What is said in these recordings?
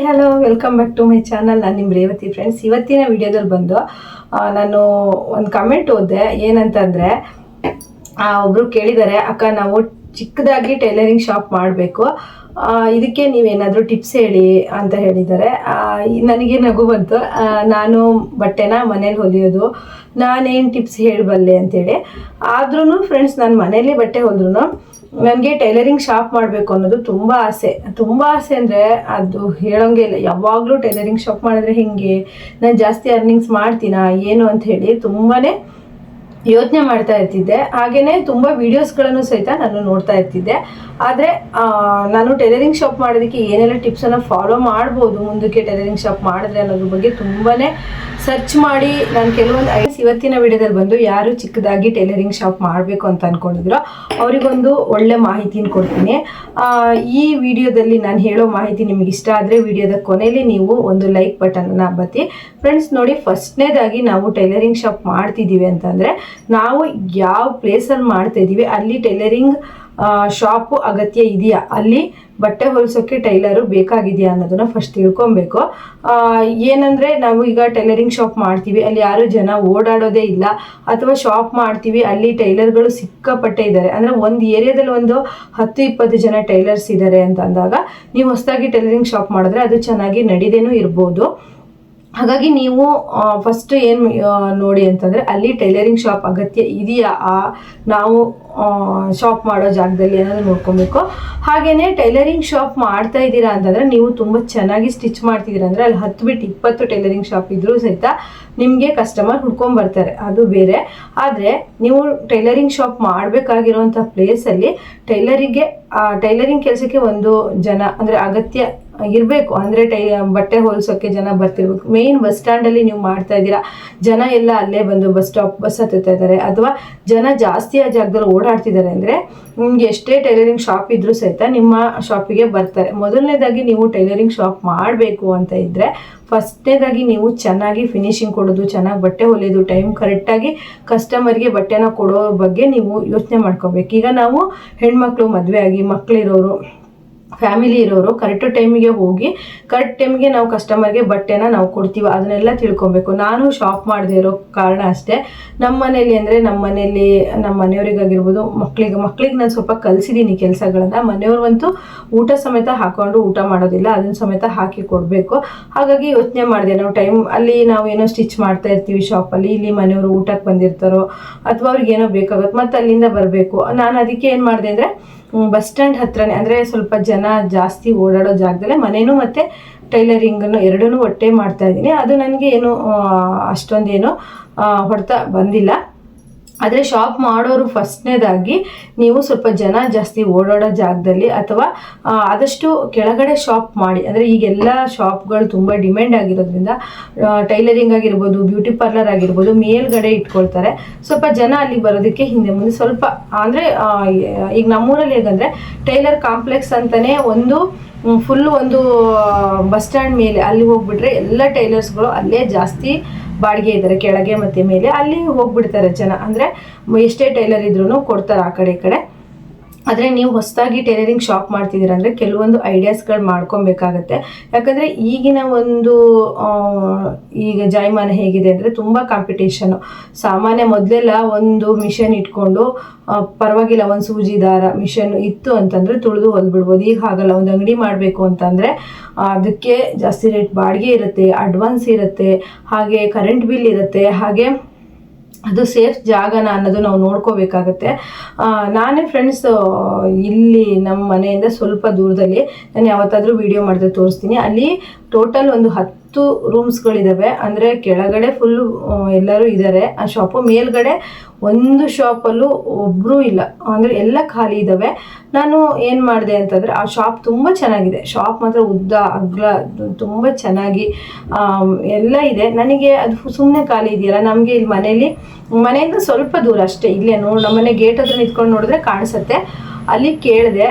Hello, welcome back to my channel. ನಾನು ನಿಮ್ಮ Revathi friends. ಇವತ್ತಿನ ವಿಡಿಯೋದಲ್ಲಿ ಬಂದು ನಾನು ಒಂದು ಕಮೆಂಟ್ ಓದಿದೆ. ಏನಂತಂದರೆ, ಒಬ್ಬರು ಕೇಳಿದ್ದಾರೆ, ಅಕ್ಕ ನಾವು ಚಿಕ್ಕದಾಗಿ ಟೈಲರಿಂಗ್ ಶಾಪ್ ಮಾಡಬೇಕು, ಇದಕ್ಕೆ ನೀವೇನಾದರೂ ಟಿಪ್ಸ್ ಹೇಳಿ ಅಂತ ಹೇಳಿದ್ದಾರೆ. ನನಗೆ ನಗು ಬಂತು. ನಾನು ಬಟ್ಟೆನ ಮನೇಲಿ ಹೊಲಿಯೋದು, ನಾನೇನು ಟಿಪ್ಸ್ ಹೇಳಬಲ್ಲೆ ಅಂತೇಳಿ. ಆದ್ರೂ ಫ್ರೆಂಡ್ಸ್, ನಾನು ಮನೇಲಿ ಬಟ್ಟೆ ಹೊಲಿದ್ರು ನನಗೆ ಟೈಲರಿಂಗ್ ಶಾಪ್ ಮಾಡಬೇಕು ಅನ್ನೋದು ತುಂಬ ಆಸೆ ಅಂದರೆ ಅದು ಹೇಳೋಂಗೆ ಇಲ್ಲ. ಯಾವಾಗಲೂ ಟೈಲರಿಂಗ್ ಶಾಪ್ ಮಾಡಿದ್ರೆ ಹಿಂಗೆ ನಾನು ಜಾಸ್ತಿ ಅರ್ನಿಂಗ್ಸ್ ಮಾಡ್ತೀನಾ ಏನು ಅಂತ ಹೇಳಿ ತುಂಬಾ ಯೋಚನೆ ಮಾಡ್ತಾ ಇರ್ತಿದ್ದೆ. ಹಾಗೆಯೇ ತುಂಬ ವೀಡಿಯೋಸ್ಗಳನ್ನು ಸಹಿತ ನಾನು ನೋಡ್ತಾ ಇರ್ತಿದ್ದೆ. ಆದರೆ ನಾನು ಟೈಲರಿಂಗ್ ಶಾಪ್ ಮಾಡೋದಕ್ಕೆ ಏನೆಲ್ಲ ಟಿಪ್ಸನ್ನು ಫಾಲೋ ಮಾಡ್ಬೋದು ಮುಂದಕ್ಕೆ ಟೈಲರಿಂಗ್ ಶಾಪ್ ಮಾಡಿದ್ರೆ ಅನ್ನೋದ್ರ ಬಗ್ಗೆ ತುಂಬಾ ಸರ್ಚ್ ಮಾಡಿ ನಾನು ಕೆಲವೊಂದು ಇವತ್ತಿನ ವಿಡಿಯೋದಲ್ಲಿ ಬಂದು ಯಾರು ಚಿಕ್ಕದಾಗಿ ಟೈಲರಿಂಗ್ ಶಾಪ್ ಮಾಡಬೇಕು ಅಂತ ಅಂದ್ಕೊಂಡಿದ್ರೋ ಅವರಿಗೊಂದು ಒಳ್ಳೆ ಮಾಹಿತಿನ ಕೊಡ್ತೀನಿ. ಈ ವಿಡಿಯೋದಲ್ಲಿ ನಾನು ಹೇಳೋ ಮಾಹಿತಿ ನಿಮಗೆ ಇಷ್ಟ ಆದರೆ ವಿಡಿಯೋದ ಕೊನೆಯಲ್ಲಿ ನೀವು ಒಂದು ಲೈಕ್ ಬಟನ್ನ ಒತ್ತಿ. ಫ್ರೆಂಡ್ಸ್ ನೋಡಿ, ಫಸ್ಟ್ನೇದಾಗಿ ನಾವು ಟೈಲರಿಂಗ್ ಶಾಪ್ ಮಾಡ್ತಿದ್ದೀವಿ ಅಂತಂದರೆ ನಾವು ಯಾವ ಪ್ಲೇಸಲ್ಲಿ ಮಾಡ್ತಾ ಇದ್ದೀವಿ ಅಲ್ಲಿ ಟೈಲರಿಂಗ್ ಶಾಪು ಅಗತ್ಯ ಇದೆಯಾ, ಅಲ್ಲಿ ಬಟ್ಟೆ ಹೊಲಿಸೋಕ್ಕೆ ಟೈಲರು ಬೇಕಾಗಿದೆಯಾ ಅನ್ನೋದನ್ನ ಫಸ್ಟ್ ತಿಳ್ಕೊಬೇಕು. ಏನಂದರೆ ನಾವು ಈಗ ಟೈಲರಿಂಗ್ ಶಾಪ್ ಮಾಡ್ತೀವಿ, ಅಲ್ಲಿ ಯಾರು ಜನ ಓಡಾಡೋದೇ ಇಲ್ಲ, ಅಥವಾ ಶಾಪ್ ಮಾಡ್ತೀವಿ ಅಲ್ಲಿ ಟೈಲರ್ಗಳು ಸಿಕ್ಕಾಪಟ್ಟೆ ಇದ್ದಾರೆ ಅಂದರೆ ಒಂದು ಏರಿಯಾದಲ್ಲಿ ಒಂದು 10-20 ಜನ ಟೈಲರ್ಸ್ ಇದ್ದಾರೆ ಅಂತ ಅಂದಾಗ ನೀವು ಹೊಸದಾಗಿ ಟೈಲರಿಂಗ್ ಶಾಪ್ ಮಾಡಿದ್ರೆ ಅದು ಚೆನ್ನಾಗಿ ನಡೀದೇನೂ ಇರ್ಬೋದು. ಹಾಗಾಗಿ ನೀವು ಫಸ್ಟ್ ಏನು ನೋಡಿ ಅಂತಂದರೆ ಅಲ್ಲಿ ಟೈಲರಿಂಗ್ ಶಾಪ್ ಅಗತ್ಯ ಇದೆಯಾ ನಾವು ಶಾಪ್ ಮಾಡೋ ಜಾಗದಲ್ಲಿ ಅನ್ನೋದು ನೋಡ್ಕೊಬೇಕು. ಹಾಗೆಯೇ ಟೈಲರಿಂಗ್ ಶಾಪ್ ಮಾಡ್ತಾ ಇದ್ದೀರಾ ಅಂತಂದರೆ ನೀವು ತುಂಬ ಚೆನ್ನಾಗಿ ಸ್ಟಿಚ್ ಮಾಡ್ತಿದ್ದೀರಾ ಅಂದರೆ ಅಲ್ಲಿ 10-20 ಟೈಲರಿಂಗ್ ಶಾಪ್ ಇದ್ದರೂ ಸಹಿತ ನಿಮಗೆ ಕಸ್ಟಮರ್ ಹುಡ್ಕೊಂಬರ್ತಾರೆ, ಅದು ಬೇರೆ. ಆದರೆ ನೀವು ಟೈಲರಿಂಗ್ ಶಾಪ್ ಮಾಡಬೇಕಾಗಿರೋಂಥ ಪ್ಲೇಸಲ್ಲಿ ಟೈಲರಿಂಗ್ ಕೆಲಸಕ್ಕೆ ಒಂದು ಜನ ಅಂದರೆ ಅಗತ್ಯ ಇರಬೇಕು. ಅಂದರೆ ಬಟ್ಟೆ ಹೊಲಿಸೋಕ್ಕೆ ಜನ ಬರ್ತಿರ್ಬೇಕು. ಮೇಯ್ನ್ ಬಸ್ ಸ್ಟ್ಯಾಂಡಲ್ಲಿ ನೀವು ಮಾಡ್ತಾ ಇದ್ದೀರಾ, ಜನ ಎಲ್ಲ ಅಲ್ಲೇ ಬಂದು ಬಸ್ ಹತ್ತುತ್ತಾ ಇದ್ದಾರೆ, ಅಥವಾ ಜನ ಜಾಸ್ತಿ ಆ ಜಾಗದಲ್ಲಿ ಓಡಾಡ್ತಿದ್ದಾರೆ ಅಂದರೆ ನಿಮ್ಗೆ ಎಷ್ಟೇ ಟೈಲರಿಂಗ್ ಶಾಪ್ ಇದ್ರೂ ಸಹಿತ ನಿಮ್ಮ ಶಾಪಿಗೆ ಬರ್ತಾರೆ. ಮೊದಲನೇದಾಗಿ ನೀವು ಟೈಲರಿಂಗ್ ಶಾಪ್ ಮಾಡಬೇಕು ಅಂತ ಇದ್ದರೆ ಫಸ್ಟ್ನೇದಾಗಿ ನೀವು ಚೆನ್ನಾಗಿ ಫಿನಿಶಿಂಗ್ ಕೊಡೋದು, ಚೆನ್ನಾಗಿ ಬಟ್ಟೆ ಹೊಲಿಯೋದು, ಟೈಮ್ ಕರೆಕ್ಟಾಗಿ ಕಸ್ಟಮರ್ಗೆ ಬಟ್ಟೆನ ಕೊಡೋ ಬಗ್ಗೆ ನೀವು ಯೋಚನೆ ಮಾಡ್ಕೋಬೇಕು. ಈಗ ನಾವು ಹೆಣ್ಮಕ್ಳು, ಮದುವೆ ಆಗಿ ಮಕ್ಕಳಿರೋರು, ಫ್ಯಾಮಿಲಿ ಇರೋರು ಕರೆಕ್ಟ್ ಟೈಮಿಗೆ ಹೋಗಿ ಕರೆಕ್ಟ್ ಟೈಮಿಗೆ ನಾವು ಕಸ್ಟಮರ್ಗೆ ಬಟ್ಟೆನ ನಾವು ಕೊಡ್ತೀವಿ, ಅದನ್ನೆಲ್ಲ ತಿಳ್ಕೊಬೇಕು. ನಾನು ಶಾಪ್ ಮಾಡದೇ ಇರೋ ಕಾರಣ ಅಷ್ಟೇ. ನಮ್ಮ ಮನೆಯವರಿಗಾಗಿರ್ಬೋದು, ಮಕ್ಕಳಿಗೆ ನಾನು ಸ್ವಲ್ಪ ಕಲಿಸಿದ್ದೀನಿ ಕೆಲಸಗಳನ್ನು. ಮನೆಯವ್ರಿಗಂತೂ ಊಟ ಸಮೇತ ಹಾಕೊಂಡು ಊಟ ಮಾಡೋದಿಲ್ಲ, ಅದನ್ನು ಸಮೇತ ಹಾಕಿ ಕೊಡಬೇಕು. ಹಾಗಾಗಿ ಯೋಚನೆ ಮಾಡಿದೆ, ನಾವು ಅಲ್ಲಿ ನಾವು ಏನೋ ಸ್ಟಿಚ್ ಮಾಡ್ತಾ ಇರ್ತೀವಿ ಶಾಪಲ್ಲಿ, ಇಲ್ಲಿ ಮನೆಯವರು ಊಟಕ್ಕೆ ಬಂದಿರ್ತಾರೋ ಅಥವಾ ಅವ್ರಿಗೆ ಏನೋ ಬೇಕಾಗುತ್ತೆ, ಮತ್ತು ಅಲ್ಲಿಂದ ಬರಬೇಕು. ನಾನು ಅದಕ್ಕೆ ಏನು ಮಾಡಿದೆ ಅಂದರೆ ಬಸ್ ಸ್ಟ್ಯಾಂಡ್ ಹತ್ರನೇ, ಅಂದರೆ ಸ್ವಲ್ಪ ಜನ ಜಾಸ್ತಿ ಓಡಾಡೋ ಜಾಗದಲ್ಲೇ ಮನೇನೂ ಮತ್ತು ಟೈಲರಿಂಗನ್ನು ಎರಡನ್ನೂ ಒಟ್ಟೆ ಮಾಡ್ತಾ ಇದ್ದೀನಿ. ಅದು ನನಗೆ ಏನು ಅಷ್ಟೊಂದೇನು ಹೊಡೆತ ಬಂದಿಲ್ಲ. ಆದರೆ ಶಾಪ್ ಮಾಡೋರು ಫಸ್ಟ್ನೇದಾಗಿ ನೀವು ಸ್ವಲ್ಪ ಜನ ಜಾಸ್ತಿ ಓಡಾಡೋ ಜಾಗದಲ್ಲಿ ಅಥವಾ ಆದಷ್ಟು ಕೆಳಗಡೆ ಶಾಪ್ ಮಾಡಿ. ಅಂದರೆ ಈಗೆಲ್ಲ ಶಾಪ್ಗಳು ತುಂಬ ಡಿಮ್ಯಾಂಡ್ ಆಗಿರೋದ್ರಿಂದ ಟೈಲರಿಂಗ್ ಆಗಿರ್ಬೋದು, ಬ್ಯೂಟಿ ಪಾರ್ಲರ್ ಆಗಿರ್ಬೋದು ಮೇಲ್ಗಡೆ ಇಟ್ಕೊಳ್ತಾರೆ. ಸ್ವಲ್ಪ ಜನ ಅಲ್ಲಿ ಬರೋದಕ್ಕೆ ಹಿಂದೆ ಮುಂದೆ ಸ್ವಲ್ಪ ಅಂದರೆ ಈಗ ನಮ್ಮೂರಲ್ಲಿ ಹೇಗಂದರೆ ಟೈಲರ್ ಕಾಂಪ್ಲೆಕ್ಸ್ ಅಂತಲೇ ಒಂದು ಬಸ್ ಸ್ಟ್ಯಾಂಡ್ ಮೇಲೆ ಅಲ್ಲಿ ಹೋಗ್ಬಿಟ್ರೆ ಎಲ್ಲ ಟೈಲರ್ಸ್ಗಳು ಅಲ್ಲೇ ಜಾಸ್ತಿ ಬಾಡಿಗೆ ಇದ್ದಾರೆ, ಕೆಳಗೆ ಮತ್ತು ಮೇಲೆ. ಅಲ್ಲಿ ಹೋಗ್ಬಿಡ್ತಾರೆ ಜನ, ಅಂದರೆ ಎಷ್ಟೇ ಟೈಲರ್ ಇದ್ರೂ ಕೊಡ್ತಾರೆ ಆ ಕಡೆ ಈ ಕಡೆ. ಆದರೆ ನೀವು ಹೊಸದಾಗಿ ಟೈಲರಿಂಗ್ ಶಾಪ್ ಮಾಡ್ತಿದ್ದೀರ ಅಂದರೆ ಕೆಲವೊಂದು ಐಡಿಯಾಸ್ಗಳು ಮಾಡ್ಕೊಬೇಕಾಗತ್ತೆ. ಯಾಕಂದರೆ ಈಗಿನ ಈಗ ಜಾಯಮಾನ ಹೇಗಿದೆ ಅಂದರೆ ತುಂಬ ಕಾಂಪಿಟೇಷನು. ಸಾಮಾನ್ಯ ಮೊದಲೆಲ್ಲ ಒಂದು ಮಿಷನ್ ಇಟ್ಕೊಂಡು ಪರವಾಗಿಲ್ಲ, ಒಂದು ಸೂಜಿ ದಾರ ಮಿಷನ್ ಇತ್ತು ಅಂತಂದರೆ ತುಳಿದು ಹೊಲ್ಬಿಡ್ಬೋದು. ಈಗ ಹಾಗಲ್ಲ, ಒಂದು ಅಂಗಡಿ ಮಾಡಬೇಕು ಅಂತಂದರೆ ಅದಕ್ಕೆ ಜಾಸ್ತಿ ರೇಟ್ ಬಾಡಿಗೆ ಇರುತ್ತೆ, ಅಡ್ವಾನ್ಸ್ ಇರುತ್ತೆ, ಹಾಗೆ ಕರೆಂಟ್ ಬಿಲ್ ಇರುತ್ತೆ, ಹಾಗೆ ಅದು ಸೇಫ್ ಜಾಗನ ಅನ್ನೋದು ನಾವು ನೋಡ್ಕೋಬೇಕಾಗತ್ತೆ. ನಾನೇ ಫ್ರೆಂಡ್ಸ್ ಇಲ್ಲಿ ನಮ್ಮ ಮನೆಯಿಂದ ಸ್ವಲ್ಪ ದೂರದಲ್ಲಿ ನಾನು ಯಾವತ್ತಾದರೂ ವಿಡಿಯೋ ಮಾಡಿದ್ರೆ ತೋರಿಸ್ತೀನಿ. ಅಲ್ಲಿ ಟೋಟಲ್ ಒಂದು 10 ರೂಮ್ಸ್ಗಳಿದ್ದಾವೆ. ಅಂದರೆ ಕೆಳಗಡೆ ಫುಲ್ಲು ಎಲ್ಲರೂ ಇದ್ದಾರೆ ಆ ಶಾಪು, ಮೇಲ್ಗಡೆ ಒಂದು ಶಾಪಲ್ಲೂ ಒಬ್ಬರೂ ಇಲ್ಲ, ಅಂದರೆ ಎಲ್ಲ ಖಾಲಿ ಇದ್ದಾವೆ. ನಾನು ಏನು ಮಾಡಿದೆ ಅಂತಂದರೆ ಆ ಶಾಪ್ ತುಂಬ ಚೆನ್ನಾಗಿದೆ, ಶಾಪ್ ಮಾತ್ರ ಉದ್ದ ಅಗಲ ತುಂಬ ಚೆನ್ನಾಗಿ ಎಲ್ಲ ಇದೆ. ನನಗೆ ಅದು ಸುಮ್ಮನೆ ಖಾಲಿ ಇದೆಯಲ್ಲ, ನಮಗೆ ಇಲ್ಲಿ ಮನೆಯಿಂದ ಸ್ವಲ್ಪ ದೂರ ಅಷ್ಟೇ, ಇಲ್ಲೇ ನಮ್ಮನೆ ಗೇಟ್ ಹತ್ರ ನಿಂತ್ಕೊಂಡು ನೋಡಿದ್ರೆ ಕಾಣಿಸುತ್ತೆ. ಅಲ್ಲಿ ಕೇಳಿದೆ,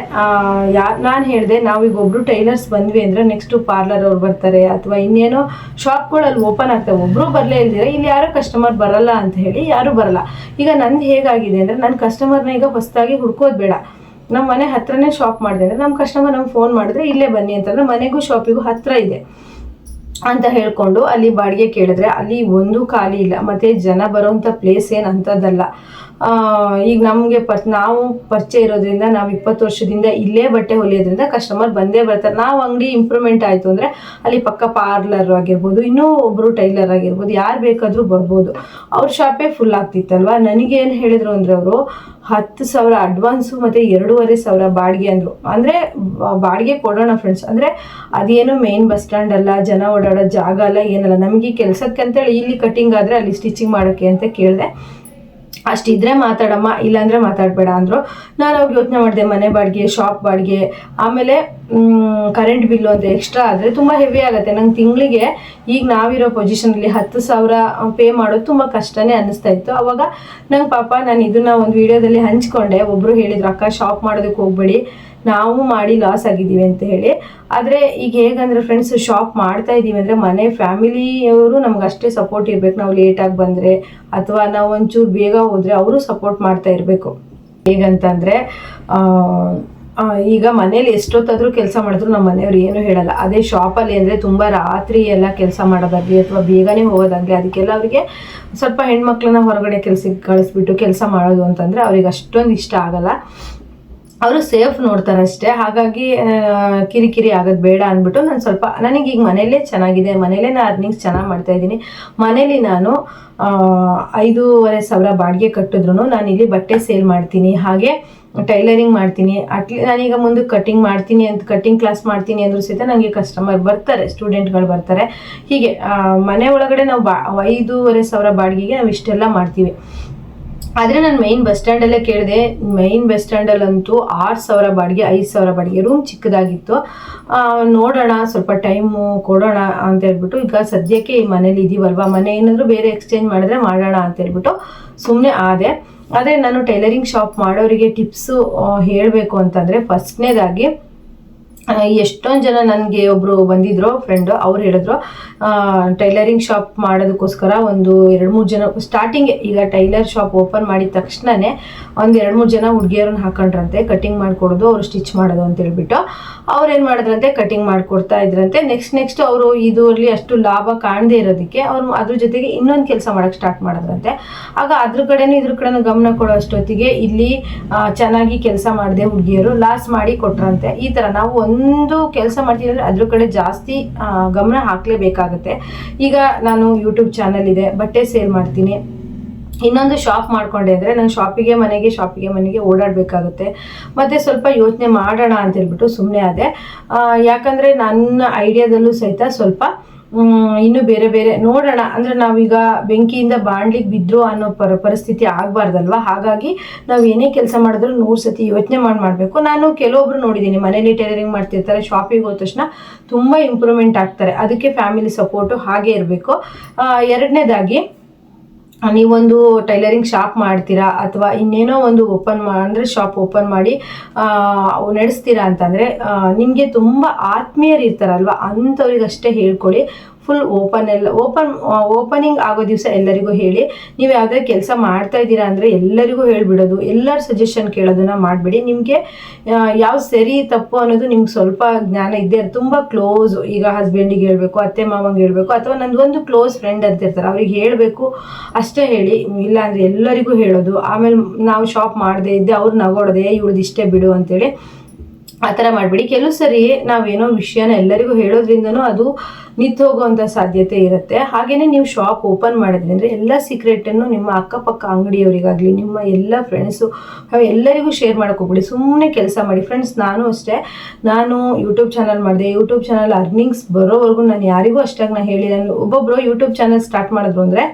ನಾನು ಹೇಳಿದೆ ನಾವೀಗ ಒಬ್ಬರು ಟೈಲರ್ಸ್ ಬಂದ್ವಿ ಅಂದರೆ ನೆಕ್ಸ್ಟು ಪಾರ್ಲರ್ ಅವ್ರು ಬರ್ತಾರೆ ಅಥವಾ ಇನ್ನೇನೋ ಶಾಪ್ಗಳಲ್ಲಿ ಓಪನ್ ಆಗ್ತವೆ, ಒಬ್ಬರು ಬರಲೇ ಇಲ್ದಿರ ಇಲ್ಲಿ ಯಾರೂ ಕಸ್ಟಮರ್ ಬರಲ್ಲ ಅಂತ ಹೇಳಿ ಯಾರೂ ಬರಲ್ಲ. ಈಗ ನಂದು ಹೇಗಾಗಿದೆ ಅಂದರೆ ನನ್ನ ಕಸ್ಟಮರ್ನ ಈಗ ಹೊಸದಾಗಿ ಹುಡ್ಕೋದು ಬೇಡ, ನಾನು ಟೈಲರಿಂಗ್ ಶಾಪ್ ಮಾಡ್ತಿದ್ದೀನಿ ಅಂದರೆ ಟೈಲರಿಂಗ್ ನಮ್ಮ ಮನೆ ಹತ್ರನೇ ಶಾಪ್ ಮಾಡಿದೆ ಅಂದರೆ ನಮ್ಮ ಕಸ್ಟಮರ್ ನಮ್ಗೆ ಫೋನ್ ಮಾಡಿದ್ರೆ ಇಲ್ಲೇ ಬನ್ನಿ ಅಂತಂದರೆ ಮನೆಗೂ ಶಾಪಿಗೂ ಹತ್ತಿರ ಇದೆ ಅಂತ ಹೇಳ್ಕೊಂಡು ಅಲ್ಲಿ ಬಾಡಿಗೆ ಕೇಳಿದ್ರೆ ಅಲ್ಲಿ ಒಂದು ಖಾಲಿ ಇಲ್ಲ, ಮತ್ತು ಜನ ಬರೋವಂಥ ಪ್ಲೇಸ್ ಏನು ಅಂಥದ್ದಲ್ಲ. ಈಗ ನಮಗೆ ನಾವು ಪರಿಚಯ ಇರೋದ್ರಿಂದ ನಾವು 20 ವರ್ಷದಿಂದ ಇಲ್ಲೇ ಬಟ್ಟೆ ಹೊಲಿಯೋದ್ರಿಂದ ಕಸ್ಟಮರ್ ಬಂದೇ ಬರ್ತಾರೆ. ನಾವು ಅಂಗಡಿ ಇಂಪ್ರೂವ್ಮೆಂಟ್ ಆಯಿತು ಅಂದರೆ ಅಲ್ಲಿ ಪಕ್ಕ ಪಾರ್ಲರ್ ಆಗಿರ್ಬೋದು, ಇನ್ನೂ ಒಬ್ಬರು ಟೈಲರ್ ಆಗಿರ್ಬೋದು, ಯಾರು ಬೇಕಾದರೂ ಬರ್ಬೋದು. ಅವ್ರ ಶಾಪೇ ಫುಲ್ ಆಗ್ತಿತ್ತಲ್ವ. ನನಗೇನು ಹೇಳಿದ್ರು ಅಂದರೆ ಅವರು 10,000 ಅಡ್ವಾನ್ಸು ಮತ್ತು 2,500 ಬಾಡಿಗೆ ಅಂದರು. ಅಂದರೆ ಬಾಡಿಗೆ ಕೊಡೋಣ ಫ್ರೆಂಡ್ಸ್, ಅಂದರೆ ಅದೇನು ಮೇನ್ ಬಸ್ ಸ್ಟ್ಯಾಂಡ್ ಅಲ್ಲ, ಜನ ಓಡಾಡೋ ಜಾಗ ಅಲ್ಲ, ಏನಲ್ಲ. ನಮಗೆ ಕೆಲಸಕ್ಕೆ ಅಂತೇಳಿ ಇಲ್ಲಿ ಕಟ್ಟಿಂಗ್ ಆದರೆ ಅಲ್ಲಿ ಸ್ಟಿಚಿಂಗ್ ಮಾಡೋಕ್ಕೆ ಅಂತ ಕೇಳಿದೆ. ಅಷ್ಟಿದ್ರೆ ಮಾತಾಡಮ್ಮ, ಇಲ್ಲಾಂದರೆ ಮಾತಾಡಬೇಡ ಅಂದರು. ನಾನು ಅವಾಗ ಯೋಚನೆ ಮಾಡಿದೆ, ಮನೆ ಬಾಡಿಗೆ, ಶಾಪ್ ಬಾಡಿಗೆ, ಆಮೇಲೆ ಕರೆಂಟ್ ಬಿಲ್ಲು ಅಂತ ಎಕ್ಸ್ಟ್ರಾ ಆದರೆ ತುಂಬ ಹೆವಿ ಆಗುತ್ತೆ ನಂಗೆ ತಿಂಗಳಿಗೆ. ಈಗ ನಾವಿರೋ ಪೊಸಿಷನಲ್ಲಿ 10,000 ಪೇ ಮಾಡೋದು ತುಂಬ ಕಷ್ಟನೇ ಅನ್ನಿಸ್ತಾ ಇತ್ತು. ಅವಾಗ ನಂಗೆ ಪಾಪ ನಾನು ಇದನ್ನು ಒಂದು ವಿಡಿಯೋದಲ್ಲಿ ಹಂಚ್ಕೊಂಡೆ. ಒಬ್ಬರು ಹೇಳಿದ್ರು, ಅಕ್ಕ ಶಾಪ್ ಮಾಡೋದಕ್ಕೆ ಹೋಗಬೇಡಿ, ನಾವು ಮಾಡಿ ಲಾಸ್ ಆಗಿದ್ದೀವಿ ಅಂತ ಹೇಳಿ. ಆದರೆ ಈಗ ಹೇಗಂದರೆ ಫ್ರೆಂಡ್ಸ್, ಶಾಪ್ ಮಾಡ್ತಾ ಇದ್ದೀವಿ ಅಂದರೆ ಮನೆ ಫ್ಯಾಮಿಲಿಯವರು ನಮ್ಗೆ ಅಷ್ಟೇ ಸಪೋರ್ಟ್ ಇರಬೇಕು. ನಾವು ಲೇಟಾಗಿ ಬಂದರೆ ಅಥವಾ ನಾವು ಒಂಚೂರು ಬೇಗ ಹೋದರೆ ಅವರು ಸಪೋರ್ಟ್ ಮಾಡ್ತಾ ಇರಬೇಕು. ಹೇಗಂತಂದರೆ ಈಗ ಮನೇಲಿ ಎಷ್ಟೊತ್ತಾದರೂ ಕೆಲಸ ಮಾಡಿದ್ರು ನಮ್ಮ ಮನೆಯವ್ರು ಏನೂ ಹೇಳಲ್ಲ. ಅದೇ ಶಾಪಲ್ಲಿ ಅಂದರೆ ತುಂಬ ರಾತ್ರಿ ಎಲ್ಲ ಕೆಲಸ ಮಾಡೋದಾಗಲಿ ಅಥವಾ ಬೇಗನೆ ಹೋಗೋದಾಗಲಿ, ಅದಕ್ಕೆಲ್ಲ ಅವರಿಗೆ ಸ್ವಲ್ಪ ಹೆಣ್ಮಕ್ಳನ್ನ ಹೊರಗಡೆ ಕೆಲಸಕ್ಕೆ ಕಳಿಸ್ಬಿಟ್ಟು ಕೆಲಸ ಮಾಡೋದು ಅಂತಂದರೆ ಅವ್ರಿಗೆ ಅಷ್ಟೊಂದು ಇಷ್ಟ ಆಗಲ್ಲ. ಅವರು ಸೇಫ್ ನೋಡ್ತಾರೆ ಅಷ್ಟೇ. ಹಾಗಾಗಿ ಕಿರಿಕಿರಿ ಆಗೋದು ಬೇಡ ಅಂದ್ಬಿಟ್ಟು ನಾನು ಸ್ವಲ್ಪ, ನನಗೀಗ ಮನೇಲೇ ಚೆನ್ನಾಗಿದೆ, ಮನೇಲೇ ನಾನು ಅರ್ನಿಂಗ್ಸ್ ಚೆನ್ನಾಗಿ ಮಾಡ್ತಾಯಿದ್ದೀನಿ. ಮನೇಲಿ ನಾನು 5,500 ಬಾಡಿಗೆ ಕಟ್ಟಿದ್ರು ನಾನು ಇಲ್ಲಿ ಬಟ್ಟೆ ಸೇಲ್ ಮಾಡ್ತೀನಿ, ಹಾಗೆ ಟೈಲರಿಂಗ್ ಮಾಡ್ತೀನಿ. ನಾನೀಗ ಮುಂದೆ ಕಟ್ಟಿಂಗ್ ಮಾಡ್ತೀನಿ ಅಂತ, ಕಟ್ಟಿಂಗ್ ಕ್ಲಾಸ್ ಮಾಡ್ತೀನಿ ಅಂದರೂ ಸಹಿತ ನನಗೆ ಕಸ್ಟಮರ್ ಬರ್ತಾರೆ, ಸ್ಟೂಡೆಂಟ್ಗಳು ಬರ್ತಾರೆ. ಹೀಗೆ ಮನೆ ಒಳಗಡೆ ನಾವು 5,500 ಬಾಡಿಗೆಗೆ ನಾವು ಇಷ್ಟೆಲ್ಲ ಮಾಡ್ತೀವಿ. ಆದರೆ ನಾನು ಮೈನ್ ಬಸ್ ಸ್ಟ್ಯಾಂಡಲ್ಲೇ ಕೇಳಿದೆ. ಮೈನ್ ಬಸ್ ಸ್ಟ್ಯಾಂಡಲ್ಲಂತೂ 6,000 ಬಾಡಿಗೆ, 5,000 ಬಾಡಿಗೆ. ರೂಮ್ ಚಿಕ್ಕದಾಗಿತ್ತು. ನೋಡೋಣ, ಸ್ವಲ್ಪ ಟೈಮು ಕೊಡೋಣ ಅಂತ ಹೇಳ್ಬಿಟ್ಟು, ಈಗ ಸದ್ಯಕ್ಕೆ ಈ ಮನೇಲಿ ಇದ್ದೀವಲ್ವ, ಮನೆ ಏನಾದರೂ ಬೇರೆ ಎಕ್ಸ್ಚೇಂಜ್ ಮಾಡಿದ್ರೆ ಮಾಡೋಣ ಅಂತ ಹೇಳ್ಬಿಟ್ಟು ಸುಮ್ಮನೆ ಆದೆ. ಆದರೆ ನಾನು ಟೈಲರಿಂಗ್ ಶಾಪ್ ಮಾಡೋರಿಗೆ ಟಿಪ್ಸು ಹೇಳಬೇಕು ಅಂತಂದರೆ, ಫಸ್ಟ್ನೇದಾಗಿ ಎಷ್ಟೊಂದು ಜನ ನನಗೆ ಒಬ್ಬರು ಬಂದಿದ್ರು ಫ್ರೆಂಡು, ಅವ್ರು ಹೇಳಿದ್ರು ಟೈಲರಿಂಗ್ ಶಾಪ್ ಮಾಡೋದಕ್ಕೋಸ್ಕರ ಒಂದು 2-3 ಜನ ಸ್ಟಾರ್ಟಿಂಗ್, ಈಗ ಟೈಲರ್ ಶಾಪ್ ಓಪನ್ ಮಾಡಿದ ತಕ್ಷಣವೇ ಒಂದು 2-3 ಜನ ಹುಡುಗಿಯರನ್ನ ಹಾಕೊಂಡ್ರಂತೆ ಕಟ್ಟಿಂಗ್ ಮಾಡಿಕೊಡೋದು, ಅವರು ಸ್ಟಿಚ್ ಮಾಡೋದು ಅಂತ ಹೇಳ್ಬಿಟ್ಟು. ಅವ್ರು ಏನು ಮಾಡಿದ್ರಂತೆ, ಕಟ್ಟಿಂಗ್ ಮಾಡಿಕೊಡ್ತಾ ಇದ್ರಂತೆ. ನೆಕ್ಸ್ಟ್ ಅವರು ಇದರಲ್ಲಿ ಅಷ್ಟು ಲಾಭ ಕಾಣದೇ ಇರೋದಕ್ಕೆ ಅವ್ರು ಅದ್ರ ಜೊತೆಗೆ ಇನ್ನೊಂದು ಕೆಲಸ ಮಾಡೋಕ್ಕೆ ಸ್ಟಾರ್ಟ್ ಮಾಡಿದ್ರಂತೆ. ಆಗ ಅದ್ರ ಕಡೆನೂ ಗಮನ ಕೊಡೋ ಅಷ್ಟೊತ್ತಿಗೆ ಇಲ್ಲಿ ಚೆನ್ನಾಗಿ ಕೆಲಸ ಮಾಡದೆ ಹುಡುಗಿಯರು ಲಾಸ್ ಮಾಡಿ ಕೊಟ್ರಂತೆ. ಈ ಥರ ನಾವು ಒಂದು ಕೆಲಸ ಮಾಡ್ತೀವಿ ಅಂದರೆ ಅದ್ರ ಕಡೆ ಜಾಸ್ತಿ ಗಮನ ಹಾಕಲೇಬೇಕಾಗುತ್ತೆ. ಈಗ ನಾನು ಯೂಟ್ಯೂಬ್ ಚಾನಲ್ ಇದೆ, ಬಟ್ಟೆ ಸೇಲ್ ಮಾಡ್ತೀನಿ, ಇನ್ನೊಂದು ಶಾಪ್ ಮಾಡ್ಕೊಂಡೆ ಅಂದರೆ ನಾನು ಶಾಪಿಗೆ ಮನೆಗೆ ಓಡಾಡಬೇಕಾಗುತ್ತೆ. ಮತ್ತು ಸ್ವಲ್ಪ ಯೋಚನೆ ಮಾಡೋಣ ಅಂತ ಹೇಳ್ಬಿಟ್ಟು ಸುಮ್ಮನೆ ಆದೆ. ಯಾಕಂದರೆ ನನ್ನ ಐಡಿಯಾದಲ್ಲೂ ಸಹಿತ ಸ್ವಲ್ಪ ಇನ್ನು ಬೇರೆ ಬೇರೆ ನೋಡೋಣ. ಅಂದರೆ ನಾವೀಗ ಬೆಂಕಿಯಿಂದ ಬಾಣ್ಲಿಗೆ ಬಿದ್ದರು ಅನ್ನೋ ಪರಿಸ್ಥಿತಿ ಆಗಬಾರ್ದಲ್ವ. ಹಾಗಾಗಿ ನಾವು ಏನೇ ಕೆಲಸ ಮಾಡಿದ್ರು 100 ಸತಿ ಯೋಚನೆ ಮಾಡಬೇಕು. ನಾನು ಕೆಲವೊಬ್ರು ನೋಡಿದ್ದೀನಿ, ಮನೇಲಿ ಟೈಲರಿಂಗ್ ಮಾಡ್ತಿರ್ತಾರೆ, ಶಾಪಿಗೆ ಹೋದ ತಕ್ಷಣ ತುಂಬ ಇಂಪ್ರೂವ್ಮೆಂಟ್ ಆಗ್ತಾರೆ. ಅದಕ್ಕೆ ಫ್ಯಾಮಿಲಿ ಸಪೋರ್ಟು ಹಾಗೇ ಇರಬೇಕು. ಎರಡನೇದಾಗಿ, ನೀವೊಂದು ಟೈಲರಿಂಗ್ ಶಾಪ್ ಮಾಡ್ತೀರಾ ಅಥವಾ ಇನ್ನೇನೋ ಒಂದು ಶಾಪ್ ಓಪನ್ ಮಾಡಿ ನಡೆಸ್ತೀರಾ ಅಂತಂದರೆ, ನಿಮಗೆ ತುಂಬ ಆತ್ಮೀಯರು ಇರ್ತಾರಲ್ವ, ಅಂಥವ್ರಿಗಷ್ಟೇ ಹೇಳ್ಕೊಳ್ಳಿ. ಫುಲ್ ಓಪನಿಂಗ್ ಆಗೋ ದಿವಸ ಎಲ್ಲರಿಗೂ ಹೇಳಿ. ನೀವು ಯಾವುದೇ ಕೆಲಸ ಮಾಡ್ತಾ ಇದ್ದೀರಾ ಅಂದರೆ ಎಲ್ಲರಿಗೂ ಹೇಳಿಬಿಡೋದು, ಎಲ್ಲರ ಸಜೆಷನ್ ಕೇಳೋದನ್ನ ಮಾಡಬೇಡಿ. ನಿಮಗೆ ಯಾವ ಸರಿ ತಪ್ಪು ಅನ್ನೋದು ನಿಮ್ಗೆ ಸ್ವಲ್ಪ ಜ್ಞಾನ ಇದ್ದೇ ತುಂಬ ಕ್ಲೋಸು, ಈಗ ಹಸ್ಬೆಂಡಿಗೆ ಹೇಳಬೇಕು, ಅತ್ತೆ ಮಾವಂಗೆ ಹೇಳಬೇಕು, ಅಥವಾ ನಂದೊಂದು ಕ್ಲೋಸ್ ಫ್ರೆಂಡ್ ಅಂತ ಇರ್ತಾರೆ, ಅವ್ರಿಗೆ ಹೇಳಬೇಕು ಅಷ್ಟೇ ಹೇಳಿ. ಇಲ್ಲ ಅಂದರೆ ಎಲ್ಲರಿಗೂ ಹೇಳೋದು. ಆಮೇಲೆ ನಾವು ಶಾಪ್ ಮಾಡದೇ ಇದ್ದೆ ಅವ್ರು ನಗೋಡದೆ, ಇವ್ಳದ್ದು ಇಷ್ಟೇ ಬಿಡು ಅಂತೇಳಿ ಆ ಥರ ಮಾಡಬೇಡಿ. ಕೆಲವು ಸರಿ ನಾವೇನೋ ವಿಷಯನ ಎಲ್ಲರಿಗೂ ಹೇಳೋದ್ರಿಂದನೂ ಅದು ನಿಂತು ಹೋಗುವಂಥ ಸಾಧ್ಯತೆ ಇರುತ್ತೆ. ಹಾಗೆಯೇ ನೀವು ಶಾಪ್ ಓಪನ್ ಮಾಡಿದ್ರಿ ಅಂದರೆ ಎಲ್ಲ ಸೀಕ್ರೆಟನ್ನು ನಿಮ್ಮ ಅಕ್ಕಪಕ್ಕ ಅಂಗಡಿಯವರಿಗಾಗಲಿ, ನಿಮ್ಮ ಎಲ್ಲ ಫ್ರೆಂಡ್ಸು ಎಲ್ಲರಿಗೂ ಶೇರ್ ಹೋಗ್ಬಿಡಿ. ಸುಮ್ಮನೆ ಕೆಲಸ ಮಾಡಿ ಫ್ರೆಂಡ್ಸ್. ನಾನು ಅಷ್ಟೇ, ನಾನು ಯೂಟ್ಯೂಬ್ ಚಾನಲ್ ಮಾಡಿದೆ. ಯೂಟ್ಯೂಬ್ ಚಾನಲ್ ಅರ್ನಿಂಗ್ಸ್ ಬರೋವರೆಗೂ ನಾನು ಯಾರಿಗೂ ಅಷ್ಟಾಗಿ ನಾನು ಹೇಳಿ, ನಾನು ಒಬ್ಬೊಬ್ಬರು ಯೂಟ್ಯೂಬ್ ಚಾನಲ್ ಸ್ಟಾರ್ಟ್ ಮಾಡಿದ್ರು ಅಂದರೆ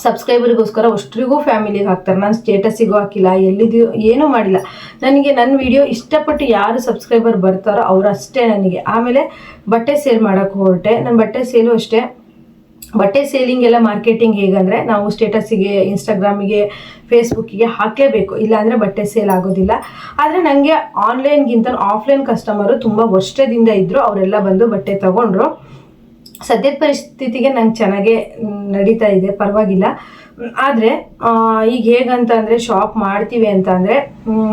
ಸಬ್ಸ್ಕ್ರೈಬರಿಗೋಸ್ಕರ ಅಷ್ಟ್ರಿಗೂ ಫ್ಯಾಮಿಲಿಗೆ ಹಾಕ್ತಾರೆ. ನಾನು ಸ್ಟೇಟಸ್ಸಿಗೂ ಹಾಕಿಲ್ಲ, ಎಲ್ಲಿದೆಯೋ ಏನೂ ಮಾಡಿಲ್ಲ. ನನಗೆ ನನ್ನ ವಿಡಿಯೋ ಇಷ್ಟಪಟ್ಟು ಯಾರು ಸಬ್ಸ್ಕ್ರೈಬರ್ ಬರ್ತಾರೋ ಅವರು ಅಷ್ಟೇ ನನಗೆ. ಆಮೇಲೆ ಬಟ್ಟೆ ಸೇಲ್ ಮಾಡೋಕ್ಕೆ ಹೊರಟೆ. ನನ್ನ ಬಟ್ಟೆ ಸೇಲು ಅಷ್ಟೇ. ಬಟ್ಟೆ ಸೇಲಿಂಗ್ ಎಲ್ಲ ಮಾರ್ಕೆಟಿಂಗ್ ಹೇಗಂದರೆ, ನಾವು ಸ್ಟೇಟಸ್ಸಿಗೆ, ಇನ್ಸ್ಟಾಗ್ರಾಮಿಗೆ, ಫೇಸ್ಬುಕ್ಕಿಗೆ ಹಾಕಲೇಬೇಕು, ಇಲ್ಲಾಂದರೆ ಬಟ್ಟೆ ಸೇಲ್ ಆಗೋದಿಲ್ಲ. ಆದರೆ ನನಗೆ ಆನ್ಲೈನ್ಗಿಂತ ಆಫ್ಲೈನ್ ಕಸ್ಟಮರು ತುಂಬ ವರ್ಷದಿಂದ ಇದ್ದರು. ಅವರೆಲ್ಲ ಬಂದು ಬಟ್ಟೆ ತೊಗೊಂಡ್ರು. ಸದ್ಯದ ಪರಿಸ್ಥಿತಿಗೆ ನಂಗೆ ಚೆನ್ನಾಗೇ ನಡೀತಾ ಇದೆ, ಪರವಾಗಿಲ್ಲ. ಆದರೆ ಈಗ ಹೇಗಂತ ಅಂದರೆ ಶಾಪ್ ಮಾಡ್ತೀವಿ ಅಂತ ಅಂದರೆ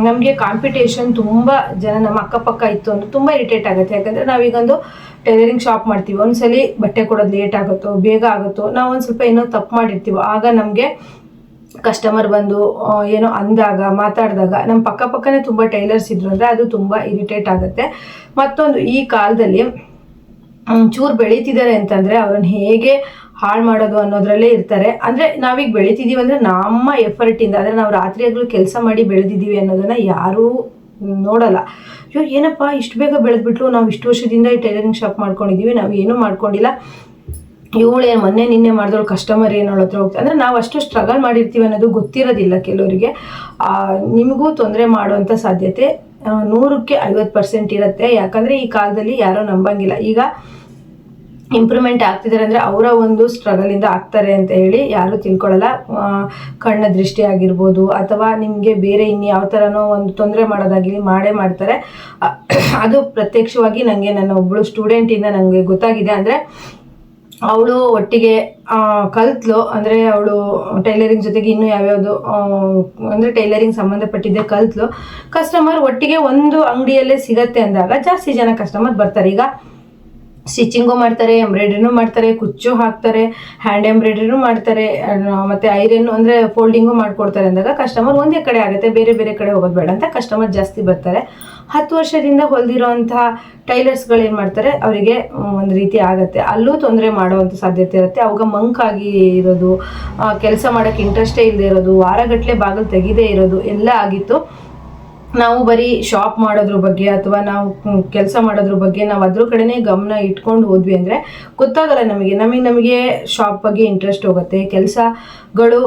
ನಮಗೆ ಕಾಂಪಿಟೇಷನ್ ತುಂಬ ಜನ ನಮ್ಮ ಅಕ್ಕಪಕ್ಕ ಇತ್ತು ಅಂದರೆ ತುಂಬ ಇರಿಟೇಟ್ ಆಗುತ್ತೆ. ಯಾಕಂದರೆ ನಾವೀಗೊಂದು ಟೈಲರಿಂಗ್ ಶಾಪ್ ಮಾಡ್ತೀವಿ, ಒಂದ್ಸಲಿ ಬಟ್ಟೆ ಕೊಡೋದು ಲೇಟ್ ಆಗುತ್ತೋ ಬೇಗ ಆಗುತ್ತೋ, ನಾವು ಒಂದು ಸ್ವಲ್ಪ ಏನೋ ತಪ್ಪು ಮಾಡಿರ್ತೀವೋ, ಆಗ ನಮಗೆ ಕಸ್ಟಮರ್ ಬಂದು ಏನೋ ಅಂದಾಗ ಮಾತಾಡಿದಾಗ ನಮ್ಮ ಪಕ್ಕನೇ ತುಂಬ ಟೈಲರ್ಸ್ ಇದ್ರು ಅಂದರೆ ಅದು ತುಂಬ ಇರಿಟೇಟ್ ಆಗುತ್ತೆ. ಮತ್ತೊಂದು ಈ ಕಾಲದಲ್ಲಿ ಚೂರು ಬೆಳೀತಿದ್ದಾರೆ ಅಂತಂದರೆ ಅವ್ರನ್ನ ಹೇಗೆ ಹಾಳು ಮಾಡೋದು ಅನ್ನೋದ್ರಲ್ಲೇ ಇರ್ತಾರೆ. ಅಂದರೆ ನಾವೀಗ ಬೆಳೀತಿದ್ದೀವಿ ಅಂದರೆ ನಮ್ಮ ಎಫರ್ಟಿಂದ, ಅಂದರೆ ನಾವು ರಾತ್ರಿಯಾಗಲೂ ಕೆಲಸ ಮಾಡಿ ಬೆಳೆದಿದ್ದೀವಿ ಅನ್ನೋದನ್ನು ಯಾರೂ ನೋಡಲ್ಲ. ಅಯ್ಯೋ ಏನಪ್ಪ ಇಷ್ಟು ಬೇಗ ಬೆಳೆದ್ಬಿಟ್ರು, ನಾವು ಇಷ್ಟು ವರ್ಷದಿಂದ ಈ ಟೈಲರಿಂಗ್ ಶಾಪ್ ಮಾಡ್ಕೊಂಡಿದ್ದೀವಿ, ನಾವು ಏನೂ ಮಾಡ್ಕೊಂಡಿಲ್ಲ, ಇವಳೇನು ಮೊನ್ನೆ ನಿನ್ನೆ ಮಾಡಿದವಳು ಕಸ್ಟಮರ್ ಏನು ಅವಳ ಹತ್ರ ಹೋಗ್ತಾರೆ. ಅಂದರೆ ನಾವು ಅಷ್ಟು ಸ್ಟ್ರಗಲ್ ಮಾಡಿರ್ತೀವಿ ಅನ್ನೋದು ಗೊತ್ತಿರೋದಿಲ್ಲ ಕೆಲವರಿಗೆ. ನಿಮಗೂ ತೊಂದರೆ ಮಾಡುವಂಥ ಸಾಧ್ಯತೆ 100ಕ್ಕೆ 50% ಇರುತ್ತೆ. ಯಾಕಂದರೆ ಈ ಕಾಲದಲ್ಲಿ ಯಾರೂ ನಂಬಂಗಿಲ್ಲ. ಈಗ ಇಂಪ್ರೂವ್ಮೆಂಟ್ ಆಗ್ತಿದ್ದಾರೆ ಅಂದರೆ ಅವರ ಒಂದು ಸ್ಟ್ರಗಲಿಂದ ಆಗ್ತಾರೆ ಅಂತ ಹೇಳಿ ಯಾರೂ ತಿಳ್ಕೊಳ್ಳಲ್ಲ. ಕಣ್ಣ ದೃಷ್ಟಿ ಆಗಿರ್ಬೋದು ಅಥವಾ ನಿಮಗೆ ಬೇರೆ ಇನ್ಯಾವ ಥರನೋ ಒಂದು ತೊಂದರೆ ಮಾಡೋದಾಗಲಿ ಮಾಡೇ ಮಾಡ್ತಾರೆ. ಅದು ಪ್ರತ್ಯಕ್ಷವಾಗಿ ನನಗೆ ನನ್ನ ಒಬ್ಬಳು ಸ್ಟೂಡೆಂಟಿಂದ ನನಗೆ ಗೊತ್ತಾಗಿದೆ. ಅಂದರೆ ಅವಳು ಒಟ್ಟಿಗೆ ಕಲ್ತ್ಲು, ಅಂದರೆ ಅವಳು ಟೈಲರಿಂಗ್ ಜೊತೆಗೆ ಇನ್ನೂ ಯಾವ್ಯಾವುದು ಅಂದರೆ ಟೈಲರಿಂಗ್ ಸಂಬಂಧಪಟ್ಟಿದ್ದೆ ಕಲ್ತ್ಲು. ಕಸ್ಟಮರ್ ಒಟ್ಟಿಗೆ ಒಂದು ಅಂಗಡಿಯಲ್ಲೇ ಸಿಗತ್ತೆ ಅಂದಾಗ ಜಾಸ್ತಿ ಜನ ಕಸ್ಟಮರ್ ಬರ್ತಾರೆ. ಈಗ ಸ್ಟಿಚಿಂಗು ಮಾಡ್ತಾರೆ, ಎಂಬ್ರಾಯ್ಡ್ರಿನೂ ಮಾಡ್ತಾರೆ, ಕುಚ್ಚು ಹಾಕ್ತಾರೆ, ಹ್ಯಾಂಡ್ ಎಂಬ್ರಾಯ್ಡ್ರಿನೂ ಮಾಡ್ತಾರೆ, ಮತ್ತು ಐರನ್ನು ಅಂದರೆ ಫೋಲ್ಡಿಂಗು ಮಾಡಿಕೊಡ್ತಾರೆ ಅಂದಾಗ ಕಸ್ಟಮರ್ ಒಂದೇ ಕಡೆ ಆಗುತ್ತೆ, ಬೇರೆ ಬೇರೆ ಕಡೆ ಹೋಗೋದು ಬೇಡ ಅಂತ ಕಸ್ಟಮರ್ ಜಾಸ್ತಿ ಬರ್ತಾರೆ. 10 ವರ್ಷದಿಂದ ಹೊಲಿದಿರೋಂಥ ಟೈಲರ್ಸ್ಗಳು ಏನು ಮಾಡ್ತಾರೆ, ಅವರಿಗೆ ಒಂದು ರೀತಿ ಆಗುತ್ತೆ, ಅಲ್ಲೂ ತೊಂದರೆ ಮಾಡೋವಂಥ ಸಾಧ್ಯತೆ ಇರುತ್ತೆ. ಅವಾಗ ಮಂಕಾಗಿ ಇರೋದು, ಕೆಲಸ ಮಾಡೋಕ್ಕೆ ಇಂಟ್ರೆಸ್ಟೇ ಇಲ್ಲದೆ ಇರೋದು, ವಾರಗಟ್ಟಲೆ ಬಾಗಿಲು ತೆಗೆದೇ ಇರೋದು ಎಲ್ಲ ಆಗಿತ್ತು. ನಾವು ಬರೀ ಶಾಪ್ ಮಾಡೋದ್ರ ಬಗ್ಗೆ ಅಥವಾ ನಾವು ಕೆಲಸ ಮಾಡೋದ್ರ ಬಗ್ಗೆ ನಾವು ಅದ್ರ ಕಡೆನೇ ಗಮನ ಇಟ್ಕೊಂಡು ಹೋದ್ವಿ ಅಂದರೆ ಗೊತ್ತಾಗಲ್ಲ ನಮಗೆ ಶಾಪ್ ಬಗ್ಗೆ ಇಂಟ್ರೆಸ್ಟ್ ಹೋಗುತ್ತೆ, ಕೆಲಸಗಳು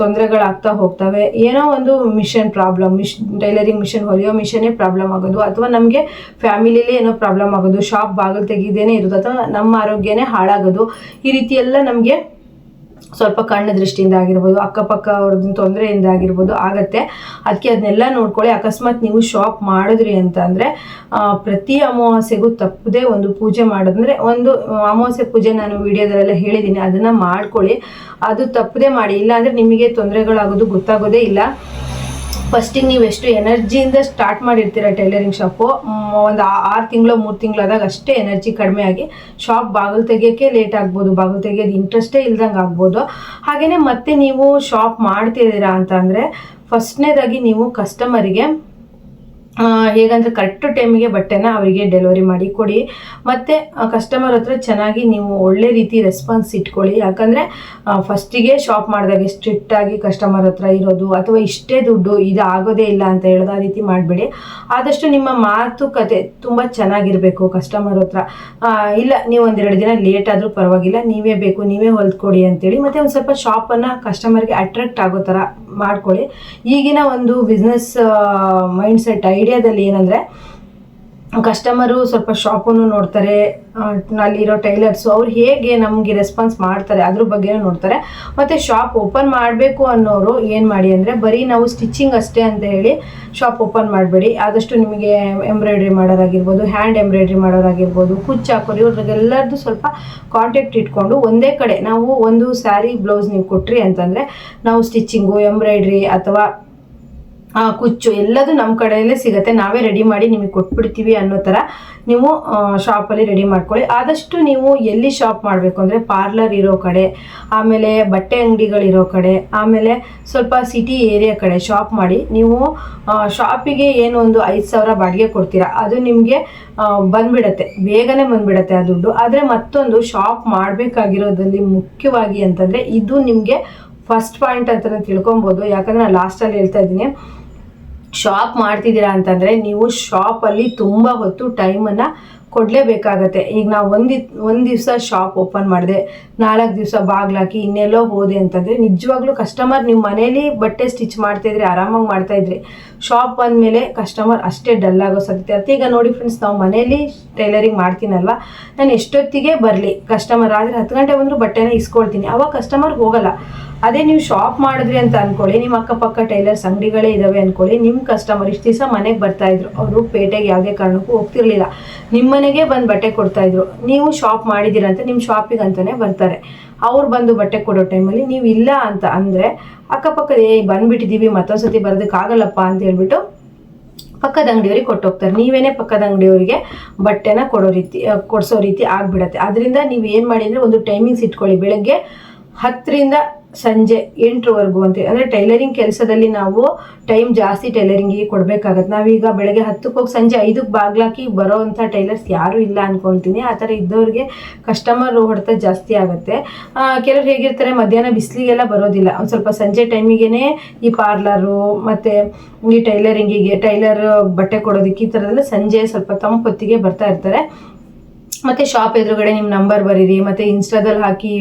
ತೊಂದರೆಗಳಾಗ್ತಾ ಹೋಗ್ತವೆ. ಏನೋ ಒಂದು ಮಿಷನ್ ಪ್ರಾಬ್ಲಮ್, ಟೈಲರಿಂಗ್ ಮಿಷನ್ ಹೊಲಿಯೋ ಮಿಷನ್ನೇ ಪ್ರಾಬ್ಲಮ್ ಆಗೋದು, ಅಥವಾ ನಮಗೆ ಫ್ಯಾಮಿಲಿಲೇ ಏನೋ ಪ್ರಾಬ್ಲಮ್ ಆಗೋದು, ಶಾಪ್ ಬಾಗಿಲು ತೆಗೆದೇನೆ ಇರೋದು, ಅಥವಾ ನಮ್ಮ ಆರೋಗ್ಯನೇ ಹಾಳಾಗೋದು. ಈ ರೀತಿ ಎಲ್ಲ ನಮಗೆ ಸ್ವಲ್ಪ ಕಣ್ಣು ದೃಷ್ಟಿಯಿಂದ ಆಗಿರ್ಬೋದು, ಅಕ್ಕಪಕ್ಕ ಅವ್ರದ್ದು ತೊಂದರೆಯಿಂದ ಆಗಿರ್ಬೋದು ಆಗುತ್ತೆ. ಅದಕ್ಕೆ ಅದನ್ನೆಲ್ಲ ನೋಡ್ಕೊಳ್ಳಿ. ಅಕಸ್ಮಾತ್ ನೀವು ಶಾಪ್ ಮಾಡಿದ್ರಿ ಅಂತ ಅಂದರೆ ಪ್ರತಿ ಅಮಾವಾಸ್ಯೆಗೂ ತಪ್ಪದೆ ಒಂದು ಪೂಜೆ ಮಾಡೋದಂದರೆ, ಒಂದು ಅಮಾವಾಸ್ಯೆ ಪೂಜೆ ನಾನು ವಿಡಿಯೋದಲ್ಲೆಲ್ಲ ಹೇಳಿದ್ದೀನಿ, ಅದನ್ನು ಮಾಡ್ಕೊಳ್ಳಿ. ಅದು ತಪ್ಪದೆ ಮಾಡಿ, ಇಲ್ಲಾಂದರೆ ನಿಮಗೆ ತೊಂದರೆಗಳಾಗೋದು ಗೊತ್ತಾಗೋದೇ ಇಲ್ಲ. ಫಸ್ಟಿಗೆ ನೀವು ಎಷ್ಟು ಎನರ್ಜಿಯಿಂದ ಸ್ಟಾರ್ಟ್ ಮಾಡಿರ್ತೀರ ಟೈಲರಿಂಗ್ ಶಾಪು, ಒಂದು 6 ತಿಂಗಳು 3 ತಿಂಗಳಾದಾಗ ಅಷ್ಟೇ ಎನರ್ಜಿ ಕಡಿಮೆ ಆಗಿ ಶಾಪ್ ಬಾಗಿಲು ತೆಗಿಯೋಕ್ಕೆ ಲೇಟ್ ಆಗ್ಬೋದು, ಬಾಗಿಲು ತೆಗಿಯೋದು ಇಂಟ್ರೆಸ್ಟೇ ಇಲ್ದಂಗೆ ಆಗ್ಬೋದು. ಹಾಗೆಯೇ ಮತ್ತೆ ನೀವು ಶಾಪ್ ಮಾಡ್ತಿದ್ದೀರಾ ಅಂತ ಅಂದರೆ ಫಸ್ಟ್ನೇದಾಗಿ ನೀವು ಕಸ್ಟಮರಿಗೆ ಹೇಗಂದರೆ ಕರೆಕ್ಟ್ ಟೈಮಿಗೆ ಬಟ್ಟೆನ ಅವರಿಗೆ ಡೆಲಿವರಿ ಮಾಡಿ ಕೊಡಿ. ಮತ್ತು ಕಸ್ಟಮರ್ ಹತ್ರ ಚೆನ್ನಾಗಿ ನೀವು ಒಳ್ಳೆ ರೀತಿ ರೆಸ್ಪಾನ್ಸ್ ಇಟ್ಕೊಳ್ಳಿ. ಯಾಕಂದರೆ ಫಸ್ಟಿಗೆ ಶಾಪ್ ಮಾಡಿದಾಗೆ ಸ್ಟ್ರಿಕ್ಟಾಗಿ ಕಸ್ಟಮರ್ ಹತ್ರ ಇರೋದು, ಅಥವಾ ಇಷ್ಟೇ ದುಡ್ಡು ಇದು ಆಗೋದೇ ಇಲ್ಲ ಅಂತ ಹೇಳೋದು, ಆ ರೀತಿ ಮಾಡಬೇಡಿ. ಆದಷ್ಟು ನಿಮ್ಮ ಮಾತುಕತೆ ತುಂಬ ಚೆನ್ನಾಗಿರಬೇಕು ಕಸ್ಟಮರ್ ಹತ್ರ. ಇಲ್ಲ ನೀವು 1-2 ದಿನ ಲೇಟ್ ಆದರೂ ಪರವಾಗಿಲ್ಲ, ನೀವೇ ಬೇಕು ನೀವೇ ಹೊಲ್ಕೊಡಿ ಅಂತೇಳಿ, ಮತ್ತು ಒಂದು ಸ್ವಲ್ಪ ಶಾಪನ್ನು ಕಸ್ಟಮರ್ಗೆ ಅಟ್ರಾಕ್ಟ್ ಆಗೋ ಥರ ಮಾಡ್ಕೊಳ್ಳಿ. ಈಗಿನ ಒಂದು ಬಿಸ್ನೆಸ್ ಮೈಂಡ್ಸೆಟ್ ಐಡಿಯಾದಲ್ಲಿ ಏನಂದರೆ, ಕಸ್ಟಮರು ಸ್ವಲ್ಪ ಶಾಪನ್ನು ನೋಡ್ತಾರೆ, ಅಲ್ಲಿರೋ ಟೈಲರ್ಸು ಅವ್ರು ಹೇಗೆ ನಮಗೆ ರೆಸ್ಪಾನ್ಸ್ ಮಾಡ್ತಾರೆ ಅದ್ರ ಬಗ್ಗೆನೂ ನೋಡ್ತಾರೆ. ಮತ್ತು ಶಾಪ್ ಓಪನ್ ಮಾಡಬೇಕು ಅನ್ನೋರು ಏನು ಮಾಡಿ ಅಂದರೆ, ಬರೀ ನಾವು ಸ್ಟಿಚಿಂಗ್ ಅಷ್ಟೇ ಅಂತ ಹೇಳಿ ಶಾಪ್ ಓಪನ್ ಮಾಡಬೇಡಿ. ಆದಷ್ಟು ನಿಮಗೆ ಎಂಬ್ರಾಯ್ಡ್ರಿ ಮಾಡೋರಾಗಿರ್ಬೋದು, ಹ್ಯಾಂಡ್ ಎಂಬ್ರಾಯ್ಡ್ರಿ ಮಾಡೋರಾಗಿರ್ಬೋದು, ಕುಚ್ಚು ಹಾಕೋರು, ಇವ್ರಿಗೆಲ್ಲರದ್ದು ಸ್ವಲ್ಪ ಕಾಂಟ್ಯಾಕ್ಟ್ ಇಟ್ಕೊಂಡು ಒಂದೇ ಕಡೆ ನಾವು ಒಂದು ಸ್ಯಾರಿ ಬ್ಲೌಸ್ ನೀವು ಕೊಟ್ರಿ ಅಂತಂದರೆ ನಾವು ಸ್ಟಿಚಿಂಗು, ಎಂಬ್ರಾಯ್ಡ್ರಿ ಅಥವಾ ಕುಚ್ಚು ಎಲ್ಲದು ನಮ್ಮ ಕಡೆಯಲ್ಲೇ ಸಿಗುತ್ತೆ, ನಾವೇ ರೆಡಿ ಮಾಡಿ ನಿಮಗೆ ಕೊಟ್ಬಿಡ್ತೀವಿ ಅನ್ನೋ ಥರ ನೀವು ಶಾಪಲ್ಲಿ ರೆಡಿ ಮಾಡ್ಕೊಳ್ಳಿ. ಆದಷ್ಟು ನೀವು ಎಲ್ಲಿ ಶಾಪ್ ಮಾಡಬೇಕು ಅಂದರೆ ಪಾರ್ಲರ್ ಇರೋ ಕಡೆ, ಆಮೇಲೆ ಬಟ್ಟೆ ಅಂಗಡಿಗಳಿರೋ ಕಡೆ, ಆಮೇಲೆ ಸ್ವಲ್ಪ ಸಿಟಿ ಏರಿಯಾ ಕಡೆ ಶಾಪ್ ಮಾಡಿ. ನೀವು ಶಾಪಿಗೆ ಏನು ಒಂದು 5,000 ಬಾಡಿಗೆ ಕೊಡ್ತೀರಾ, ಅದು ನಿಮಗೆ ಬಂದ್ಬಿಡತ್ತೆ, ಬೇಗನೆ ಬಂದ್ಬಿಡತ್ತೆ ಆ ದುಡ್ಡು. ಆದರೆ ಮತ್ತೊಂದು ಶಾಪ್ ಮಾಡಬೇಕಾಗಿರೋದ್ರಲ್ಲಿ ಮುಖ್ಯವಾಗಿ ಅಂತಂದರೆ, ಇದು ನಿಮಗೆ ಫಸ್ಟ್ ಪಾಯಿಂಟ್ ಅಂತಲೇ ತಿಳ್ಕೊಬೋದು. ಯಾಕಂದರೆ ನಾನು ಲಾಸ್ಟಲ್ಲಿ ಹೇಳ್ತಾ ಇದ್ದೀನಿ, ಶಾಪ್ ಮಾಡ್ತಿದ್ದೀರಾ ಅಂತಂದರೆ ನೀವು ಶಾಪಲ್ಲಿ ತುಂಬ ಹೊತ್ತು ಟೈಮನ್ನು ಕೊಡಲೇಬೇಕಾಗತ್ತೆ. ಈಗ ನಾವು ಒಂದು ದಿವಸ ಶಾಪ್ ಓಪನ್ ಮಾಡಿದೆ, 4 ದಿವಸ ಬಾಗ್ಲಾಕಿ ಇನ್ನೆಲ್ಲೋ ಹೋದೆ ಅಂತಂದರೆ ನಿಜವಾಗ್ಲೂ ಕಸ್ಟಮರ್ ನೀವು ಮನೇಲಿ ಬಟ್ಟೆ ಸ್ಟಿಚ್ ಮಾಡ್ತಾಯಿದ್ರಿ, ಆರಾಮಾಗಿ ಮಾಡ್ತಾಯಿದ್ರಿ, ಶಾಪ್ ಬಂದಮೇಲೆ ಕಸ್ಟಮರ್ ಅಷ್ಟೇ ಡಲ್ ಆಗೋ ಸಾಧ್ಯತೆ ಇರುತ್ತೆ. ಈಗ ನೋಡಿ ಫ್ರೆಂಡ್ಸ್, ನಾವು ಮನೇಲಿ ಟೈಲರಿಂಗ್ ಮಾಡ್ತೀನಲ್ವ, ನಾನು ಎಷ್ಟೊತ್ತಿಗೆ ಬರಲಿ ಕಸ್ಟಮರ್ ಆದರೆ 10 ಗಂಟೆ ಬಂದರೂ ಬಟ್ಟೆನ ಇಸ್ಕೊಳ್ತೀನಿ, ಅವಾಗ ಕಸ್ಟಮರ್ ಹೋಗಲ್ಲ. ಅದೇ ನೀವು ಶಾಪ್ ಮಾಡಿದ್ರಿ ಅಂತ ಅಂದ್ಕೊಳ್ಳಿ, ನಿಮ್ಮ ಅಕ್ಕಪಕ್ಕ ಟೈಲರ್ಸ್ ಅಂಗಡಿಗಳೇ ಇದ್ದಾವೆ ಅಂದ್ಕೊಳ್ಳಿ, ನಿಮ್ಮ ಕಸ್ಟಮರ್ ಇಷ್ಟು ದಿವಸ ಮನೆಗೆ ಬರ್ತಾಯಿದ್ರು, ಅವರು ಪೇಟೆಗೆ ಯಾವುದೇ ಕಾರಣಕ್ಕೂ ಹೋಗ್ತಿರ್ಲಿಲ್ಲ, ನಿಮ್ಮನೆ ಮನೆಗೆ ಬಂದು ಬಟ್ಟೆ ಕೊಡ್ತಾ ಇದ್ರು. ನೀವು ಶಾಪ್ ಮಾಡಿದ್ದೀರಾ ಅಂತ ನಿಮ್ಮ ಶಾಪಿಗೆ ಅಂತಾನೆ ಬರ್ತಾರೆ. ಅವ್ರು ಬಂದು ಬಟ್ಟೆ ಕೊಡೋ ಟೈಮಲ್ಲಿ ನೀವು ಇಲ್ಲ ಅಂತ ಅಂದರೆ ಅಕ್ಕಪಕ್ಕದ ಬಂದ್ಬಿಟ್ಟಿದ್ದೀವಿ ಮತ್ತೊಂದ್ಸತಿ ಬರೋದಕ್ಕಾಗಲ್ಲಪ್ಪ ಅಂತ ಹೇಳ್ಬಿಟ್ಟು ಪಕ್ಕದ ಅಂಗಡಿಯವ್ರಿಗೆ ಕೊಟ್ಟೋಗ್ತಾರೆ. ನೀವೇನೇ ಪಕ್ಕದ ಅಂಗಡಿಯವರಿಗೆ ಬಟ್ಟೆನ ಕೊಡಿಸೋ ರೀತಿ ಆಗಿಬಿಡತ್ತೆ. ಅದರಿಂದ ನೀವು ಏನು ಮಾಡಿ ಅಂದರೆ ಒಂದು ಟೈಮಿಂಗ್ಸ್ ಇಟ್ಕೊಳ್ಳಿ. ಬೆಳಗ್ಗೆ 10ರಿಂದ ಸಂಜೆ 8ರವರೆಗೂ ಅಂತ. ಅಂದರೆ ಟೈಲರಿಂಗ್ ಕೆಲಸದಲ್ಲಿ ನಾವು ಟೈಮ್ ಜಾಸ್ತಿ ಟೈಲರಿಂಗಿಗೆ ಕೊಡಬೇಕಾಗತ್ತೆ. ನಾವೀಗ ಬೆಳಗ್ಗೆ 10ಕ್ಕೆ ಹೋಗಿ ಸಂಜೆ 5ಕ್ಕೆ ಬಾಗ್ಲಾಕಿ ಬರೋವಂಥ ಟೈಲರ್ಸ್ ಯಾರೂ ಇಲ್ಲ ಅಂದ್ಕೊಳ್ತೀನಿ. ಆ ಥರ ಇದ್ದವ್ರಿಗೆ ಕಸ್ಟಮರ್ ಹೊಡೆತ ಜಾಸ್ತಿ ಆಗುತ್ತೆ. ಕೆಲವ್ರು ಹೇಗಿರ್ತಾರೆ, ಮಧ್ಯಾಹ್ನ ಬಿಸಿಲಿಗೆಲ್ಲ ಬರೋದಿಲ್ಲ, ಒಂದು ಸ್ವಲ್ಪ ಸಂಜೆ ಟೈಮಿಗೆ ಈ ಪಾರ್ಲರು ಮತ್ತು ಈ ಟೈಲರ್ ಬಟ್ಟೆ ಕೊಡೋದಕ್ಕೆ ಈ ಥರದೆಲ್ಲ ಸಂಜೆ ಸ್ವಲ್ಪ ತಂಪು ಹೊತ್ತಿಗೆ ಬರ್ತಾ ಇರ್ತಾರೆ. ಮತ್ತು ಶಾಪ್ ಎದುರುಗಡೆ ನಿಮ್ಮ ನಂಬರ್ ಬರೀರಿ, ಮತ್ತು ಇನ್ಸ್ಟಾದಲ್ಲಿ ಹಾಕಿ,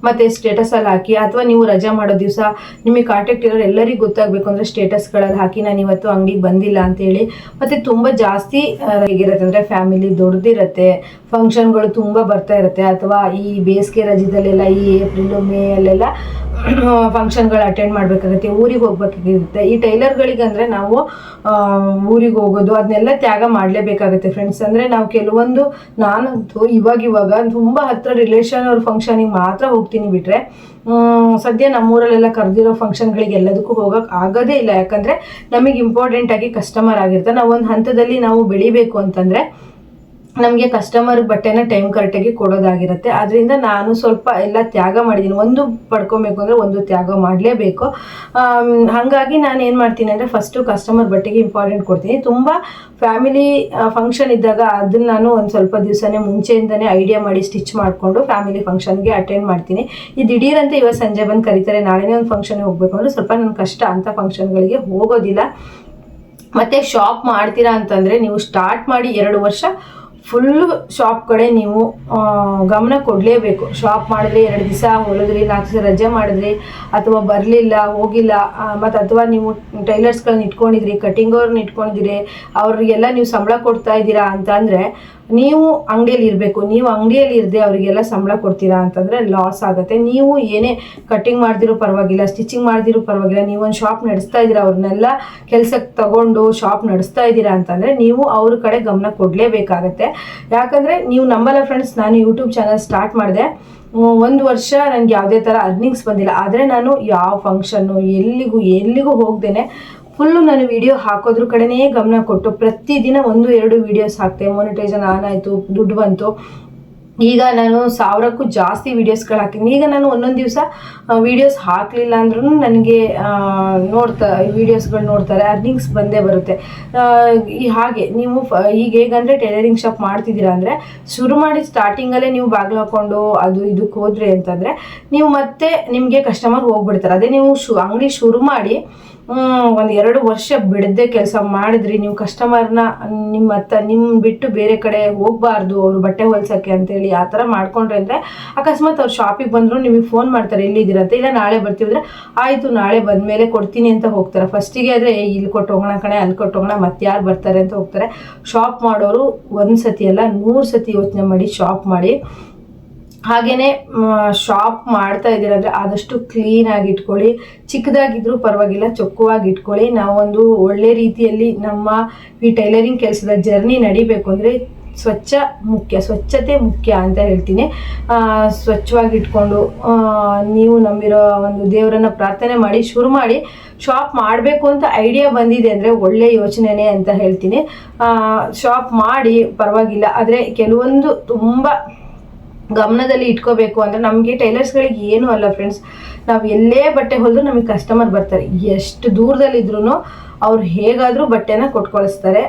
ಮತ್ತು ಸ್ಟೇಟಸಲ್ಲಿ ಹಾಕಿ, ಅಥವಾ ನೀವು ರಜಾ ಮಾಡೋ ದಿವಸ ನಿಮಗೆ ಕಾಂಟ್ಯಾಕ್ಟ್ ಇರೋರು ಎಲ್ಲರಿಗೂ ಗೊತ್ತಾಗಬೇಕು ಅಂದರೆ ಸ್ಟೇಟಸ್ಗಳಲ್ಲಿ ಹಾಕಿ ನಾನು ಇವತ್ತು ಅಂಗಡಿಗೆ ಬಂದಿಲ್ಲ ಅಂತೇಳಿ. ಮತ್ತು ತುಂಬ ಜಾಸ್ತಿ ಹೇಗಿರುತ್ತೆ ಅಂದರೆ ಫ್ಯಾಮಿಲಿ ದೊಡ್ಡದಿರುತ್ತೆ, ಫಂಕ್ಷನ್ಗಳು ತುಂಬ ಬರ್ತಾ ಇರುತ್ತೆ, ಅಥವಾ ಈ ಬೇಸಿಗೆ ರಜದಲ್ಲೆಲ್ಲ ಈ ಏಪ್ರಿಲು ಮೇ ಅಲ್ಲೆಲ್ಲ ಫಂಕ್ಷನ್ಗಳು ಅಟೆಂಡ್ ಮಾಡಬೇಕಾಗುತ್ತೆ, ಊರಿಗೆ ಹೋಗ್ಬೇಕಾಗಿರುತ್ತೆ. ಈ ಟೈಲರ್ಗಳಿಗೆ ಅಂದರೆ ನಾವು ಊರಿಗೆ ಹೋಗೋದು ಅದನ್ನೆಲ್ಲ ತ್ಯಾಗ ಮಾಡಲೇಬೇಕಾಗುತ್ತೆ ಫ್ರೆಂಡ್ಸ್. ಅಂದರೆ ನಾವು ಕೆಲವೊಂದು, ನಾನಂತೂ ಇವಾಗ ತುಂಬ ಹತ್ತಿರ ರಿಲೇಷನ್ ಅವ್ರ ಫಂಕ್ಷನಿಗೆ ಮಾತ್ರ ಹೋಗ್ತೀನಿ, ಬಿಟ್ಟರೆ ಸದ್ಯ ನಮ್ಮೂರಲ್ಲೆಲ್ಲ ಕರೆದಿರೋ ಫಂಕ್ಷನ್ಗಳಿಗೆ ಎಲ್ಲದಕ್ಕೂ ಹೋಗೋಕೆ ಆಗೋದೇ ಇಲ್ಲ. ಯಾಕಂದರೆ ನಮಗೆ ಇಂಪಾರ್ಟೆಂಟಾಗಿ ಕಸ್ಟಮರ್ ಆಗಿರ್ತಾರೆ. ನಾವು ಒಂದು ಹಂತದಲ್ಲಿ ನಾವು ಬೆಳಿಬೇಕು ಅಂತಂದರೆ ನಮಗೆ ಕಸ್ಟಮರ್ ಬಟ್ಟೆನ ಟೈಮ್ ಕರೆಕ್ಟಾಗಿ ಕೊಡೋದಾಗಿರುತ್ತೆ. ಅದರಿಂದ ನಾನು ಸ್ವಲ್ಪ ಎಲ್ಲ ತ್ಯಾಗ ಮಾಡಿದ್ದೀನಿ. ಒಂದು ಪಡ್ಕೊಬೇಕು ಅಂದರೆ ಒಂದು ತ್ಯಾಗ ಮಾಡಲೇಬೇಕು. ಹಾಗಾಗಿ ನಾನು ಏನು ಮಾಡ್ತೀನಿ ಅಂದರೆ ಫಸ್ಟು ಕಸ್ಟಮರ್ ಬಟ್ಟೆಗೆ ಇಂಪಾರ್ಟೆಂಟ್ ಕೊಡ್ತೀನಿ. ತುಂಬ ಫ್ಯಾಮಿಲಿ ಫಂಕ್ಷನ್ ಇದ್ದಾಗ ಅದನ್ನು ನಾನು ಒಂದು ಸ್ವಲ್ಪ ದಿವಸನೇ ಮುಂಚೆಯಿಂದನೇ ಐಡಿಯಾ ಮಾಡಿ ಸ್ಟಿಚ್ ಮಾಡಿಕೊಂಡು ಫ್ಯಾಮಿಲಿ ಫಂಕ್ಷನ್ಗೆ ಅಟೆಂಡ್ ಮಾಡ್ತೀನಿ. ಈ ದಿಢೀರಂತೆ ಇವತ್ತು ಸಂಜೆ ಬಂದು ಕರೀತಾರೆ, ನಾಳೆನೇ ಒಂದು ಫಂಕ್ಷನ್ಗೆ ಹೋಗಬೇಕು ಅಂದರೆ ಸ್ವಲ್ಪ ನನ್ನ ಕಷ್ಟ, ಅಂಥ ಫಂಕ್ಷನ್ಗಳಿಗೆ ಹೋಗೋದಿಲ್ಲ. ಮತ್ತು ಶಾಪ್ ಮಾಡ್ತೀರಾ ಅಂತಂದರೆ ನೀವು ಸ್ಟಾರ್ಟ್ ಮಾಡಿ 2 ವರ್ಷ ಫುಲ್ಲು ಶಾಪ್ ಕಡೆ ನೀವು ಗಮನ ಕೊಡಲೇಬೇಕು. ಶಾಪ್ ಮಾಡಿದ್ರಿ, 2 ದಿವಸ ಹೊಲಿದ್ರಿ, 4 ದಿವಸ ರಜೆ ಮಾಡಿದ್ರಿ, ಅಥವಾ ಬರಲಿಲ್ಲ, ಹೋಗಿಲ್ಲ, ಮತ್ತು ಅಥವಾ ನೀವು ಟೈಲರ್ಸ್ಗಳನ್ನ ಇಟ್ಕೊಂಡಿದ್ರಿ, ಕಟಿಂಗ್ ಅವ್ರನ್ನ ಇಟ್ಕೊಂಡಿದ್ದೀರಿ, ಅವ್ರಿಗೆಲ್ಲ ನೀವು ಸಂಬಳ ಕೊಡ್ತಾ ಇದ್ದೀರಾ ಅಂತ ಅಂದರೆ ನೀವು ಅಂಗಡಿಯಲ್ಲಿ ಇರಬೇಕು. ನೀವು ಅಂಗಡಿಯಲ್ಲಿ ಇರದೆ ಅವರಿಗೆಲ್ಲ ಸಂಬಳ ಕೊಡ್ತೀರಾ ಅಂತಂದರೆ ಲಾಸ್ ಆಗುತ್ತೆ. ನೀವು ಏನೇ ಕಟ್ಟಿಂಗ್ ಮಾಡ್ದಿರೋ ಪರವಾಗಿಲ್ಲ, ಸ್ಟಿಚಿಂಗ್ ಮಾಡ್ದಿರೋ ಪರವಾಗಿಲ್ಲ, ನೀವೊಂದು ಶಾಪ್ ನಡೆಸ್ತಾ ಇದ್ದೀರಾ, ಅವ್ರನ್ನೆಲ್ಲ ಕೆಲಸಕ್ಕೆ ತಗೊಂಡು ಶಾಪ್ ನಡೆಸ್ತಾ ಇದ್ದೀರಾ ಅಂತಂದರೆ ನೀವು ಅವ್ರ ಕಡೆ ಗಮನ ಕೊಡಲೇಬೇಕಾಗತ್ತೆ. ಯಾಕಂದರೆ ನೀವು ನಂಬಲ್ಲ ಫ್ರೆಂಡ್ಸ್, ನಾನು ಯೂಟ್ಯೂಬ್ ಚಾನಲ್ ಸ್ಟಾರ್ಟ್ ಮಾಡಿದೆ, 1 ವರ್ಷ ನನಗೆ ಯಾವುದೇ ಥರ ಅರ್ನಿಂಗ್ಸ್ ಬಂದಿಲ್ಲ. ಆದರೆ ನಾನು ಯಾವ ಫಂಕ್ಷನ್ನು ಎಲ್ಲಿಗೂ ಹೋಗ್ದೇನೆ ಫುಲ್ಲು ನಾನು ವಿಡಿಯೋ ಹಾಕೋದ್ರ ಕಡೆನೇ ಗಮನ ಕೊಟ್ಟು ಪ್ರತಿದಿನ 1-2 ವೀಡಿಯೋಸ್ ಹಾಕ್ತೆ. ಮಾನಿಟೈಸೇಷನ್ ಆನ್ ಆಯಿತು, ದುಡ್ಡು ಬಂತು. ಈಗ ನಾನು 1000ಕ್ಕೂ ಜಾಸ್ತಿ ವೀಡಿಯೋಸ್ಗಳು ಹಾಕಿದ್ದೀನಿ. ಈಗ ನಾನು ಒಂದೊಂದು ದಿವಸ ವೀಡಿಯೋಸ್ ಹಾಕಲಿಲ್ಲ ಅಂದ್ರೂ ನನಗೆ ವೀಡಿಯೋಸ್ಗಳು ನೋಡ್ತಾರೆ, ಅರ್ನಿಂಗ್ಸ್ ಬಂದೇ ಬರುತ್ತೆ. ಹಾಗೆ ನೀವು ಈಗ ಹೇಗಂದರೆ ಟೈಲರಿಂಗ್ ಶಾಪ್ ಮಾಡ್ತಿದ್ದೀರಾ ಅಂದರೆ ಶುರು ಮಾಡಿ ಸ್ಟಾರ್ಟಿಂಗಲ್ಲೇ ನೀವು ಬಾಗಿಲು ಹಾಕ್ಕೊಂಡು ಅದು ಇದಕ್ಕೆ ಹೋದ್ರಿ ಅಂತಂದರೆ ನೀವು ಮತ್ತೆ ನಿಮಗೆ ಕಸ್ಟಮರ್ ಹೋಗ್ಬಿಡ್ತಾರೆ. ಅದೇ ನೀವು ಅಂಗಡಿ ಶುರು ಮಾಡಿ 1-2 ವರ್ಷ ಬಿಡದೆ ಕೆಲಸ ಮಾಡಿದ್ರಿ, ನೀವು ಕಸ್ಟಮರ್ನ ನಿಮ್ಮ ಬಿಟ್ಟು ಬೇರೆ ಕಡೆ ಹೋಗಬಾರ್ದು ಅವರು ಬಟ್ಟೆ ಹೊಲ್ಸೋಕ್ಕೆ ಅಂತೇಳಿ ಆ ಥರ ಮಾಡ್ಕೊಂಡ್ರೆ ಅಂದರೆ ಅಕಸ್ಮಾತ್ ಅವ್ರು ಶಾಪಿಗೆ ಬಂದರು ನಿಮಗೆ ಫೋನ್ ಮಾಡ್ತಾರೆ ಎಲ್ಲಿದ್ದೀರಂತ, ಇಲ್ಲ ನಾಳೆ ಬರ್ತೀವಿ ಅಂದರೆ ಆಯಿತು ನಾಳೆ ಬಂದಮೇಲೆ ಕೊಡ್ತೀನಿ ಅಂತ ಹೋಗ್ತಾರೆ. ಫಸ್ಟಿಗೆ ಆದರೆ ಇಲ್ಲಿ ಕೊಟ್ಟು ಹೋಗೋಣ ಕಣೆ, ಅಲ್ಲಿ ಕೊಟ್ಟು ಹೋಗೋಣ, ಮತ್ತೆ ಯಾರು ಬರ್ತಾರೆ ಅಂತ ಹೋಗ್ತಾರೆ. ಶಾಪ್ ಮಾಡೋರು 1 ಸತಿ ಅಲ್ಲ 100 ಸತಿ ಯೋಚನೆ ಮಾಡಿ ಶಾಪ್ ಮಾಡಿ. ಹಾಗೆಯೇ ಶಾಪ್ ಮಾಡ್ತಾ ಇದ್ದೀರ ಅಂದರೆ ಆದಷ್ಟು ಕ್ಲೀನಾಗಿ ಇಟ್ಕೊಳ್ಳಿ. ಚಿಕ್ಕದಾಗಿದ್ರೂ ಪರವಾಗಿಲ್ಲ, ಚೊಕ್ಕವಾಗಿ ಇಟ್ಕೊಳ್ಳಿ. ನಾವೊಂದು ಒಳ್ಳೆ ರೀತಿಯಲ್ಲಿ ನಮ್ಮ ಈ ಟೈಲರಿಂಗ್ ಕೆಲಸದ ಜರ್ನಿ ನಡಿಬೇಕು ಅಂದರೆ ಸ್ವಚ್ಛತೆ ಮುಖ್ಯ ಅಂತ ಹೇಳ್ತೀನಿ. ಸ್ವಚ್ಛವಾಗಿ ಇಟ್ಕೊಂಡು ನೀವು ನಂಬಿರೋ ಒಂದು ದೇವರನ್ನ ಪ್ರಾರ್ಥನೆ ಮಾಡಿ ಶುರು ಮಾಡಿ. ಶಾಪ್ ಮಾಡಬೇಕು ಅಂತ ಐಡಿಯಾ ಬಂದಿದೆ ಅಂದರೆ ಒಳ್ಳೆ ಯೋಚನೆನೇ ಅಂತ ಹೇಳ್ತೀನಿ. ಶಾಪ್ ಮಾಡಿ ಪರವಾಗಿಲ್ಲ, ಆದರೆ ಕೆಲವೊಂದು ತುಂಬ ಗಮನದಲ್ಲಿ ಇಟ್ಕೋಬೇಕು ಅಂದರೆ ನಮಗೆ ಟೈಲರ್ಸ್ಗಳಿಗೆ ಏನೂ ಅಲ್ಲ ಫ್ರೆಂಡ್ಸ್, ನಾವು ಎಲ್ಲೇ ಬಟ್ಟೆ ಹೊಲಿದ್ರು ನಮಗೆ ಕಸ್ಟಮರ್ ಬರ್ತಾರೆ. ಎಷ್ಟು ದೂರದಲ್ಲಿದ್ರೂ ಅವ್ರು ಹೇಗಾದರೂ ಬಟ್ಟೆನ ಕೊಟ್ಕೊಳಿಸ್ತಾರೆ.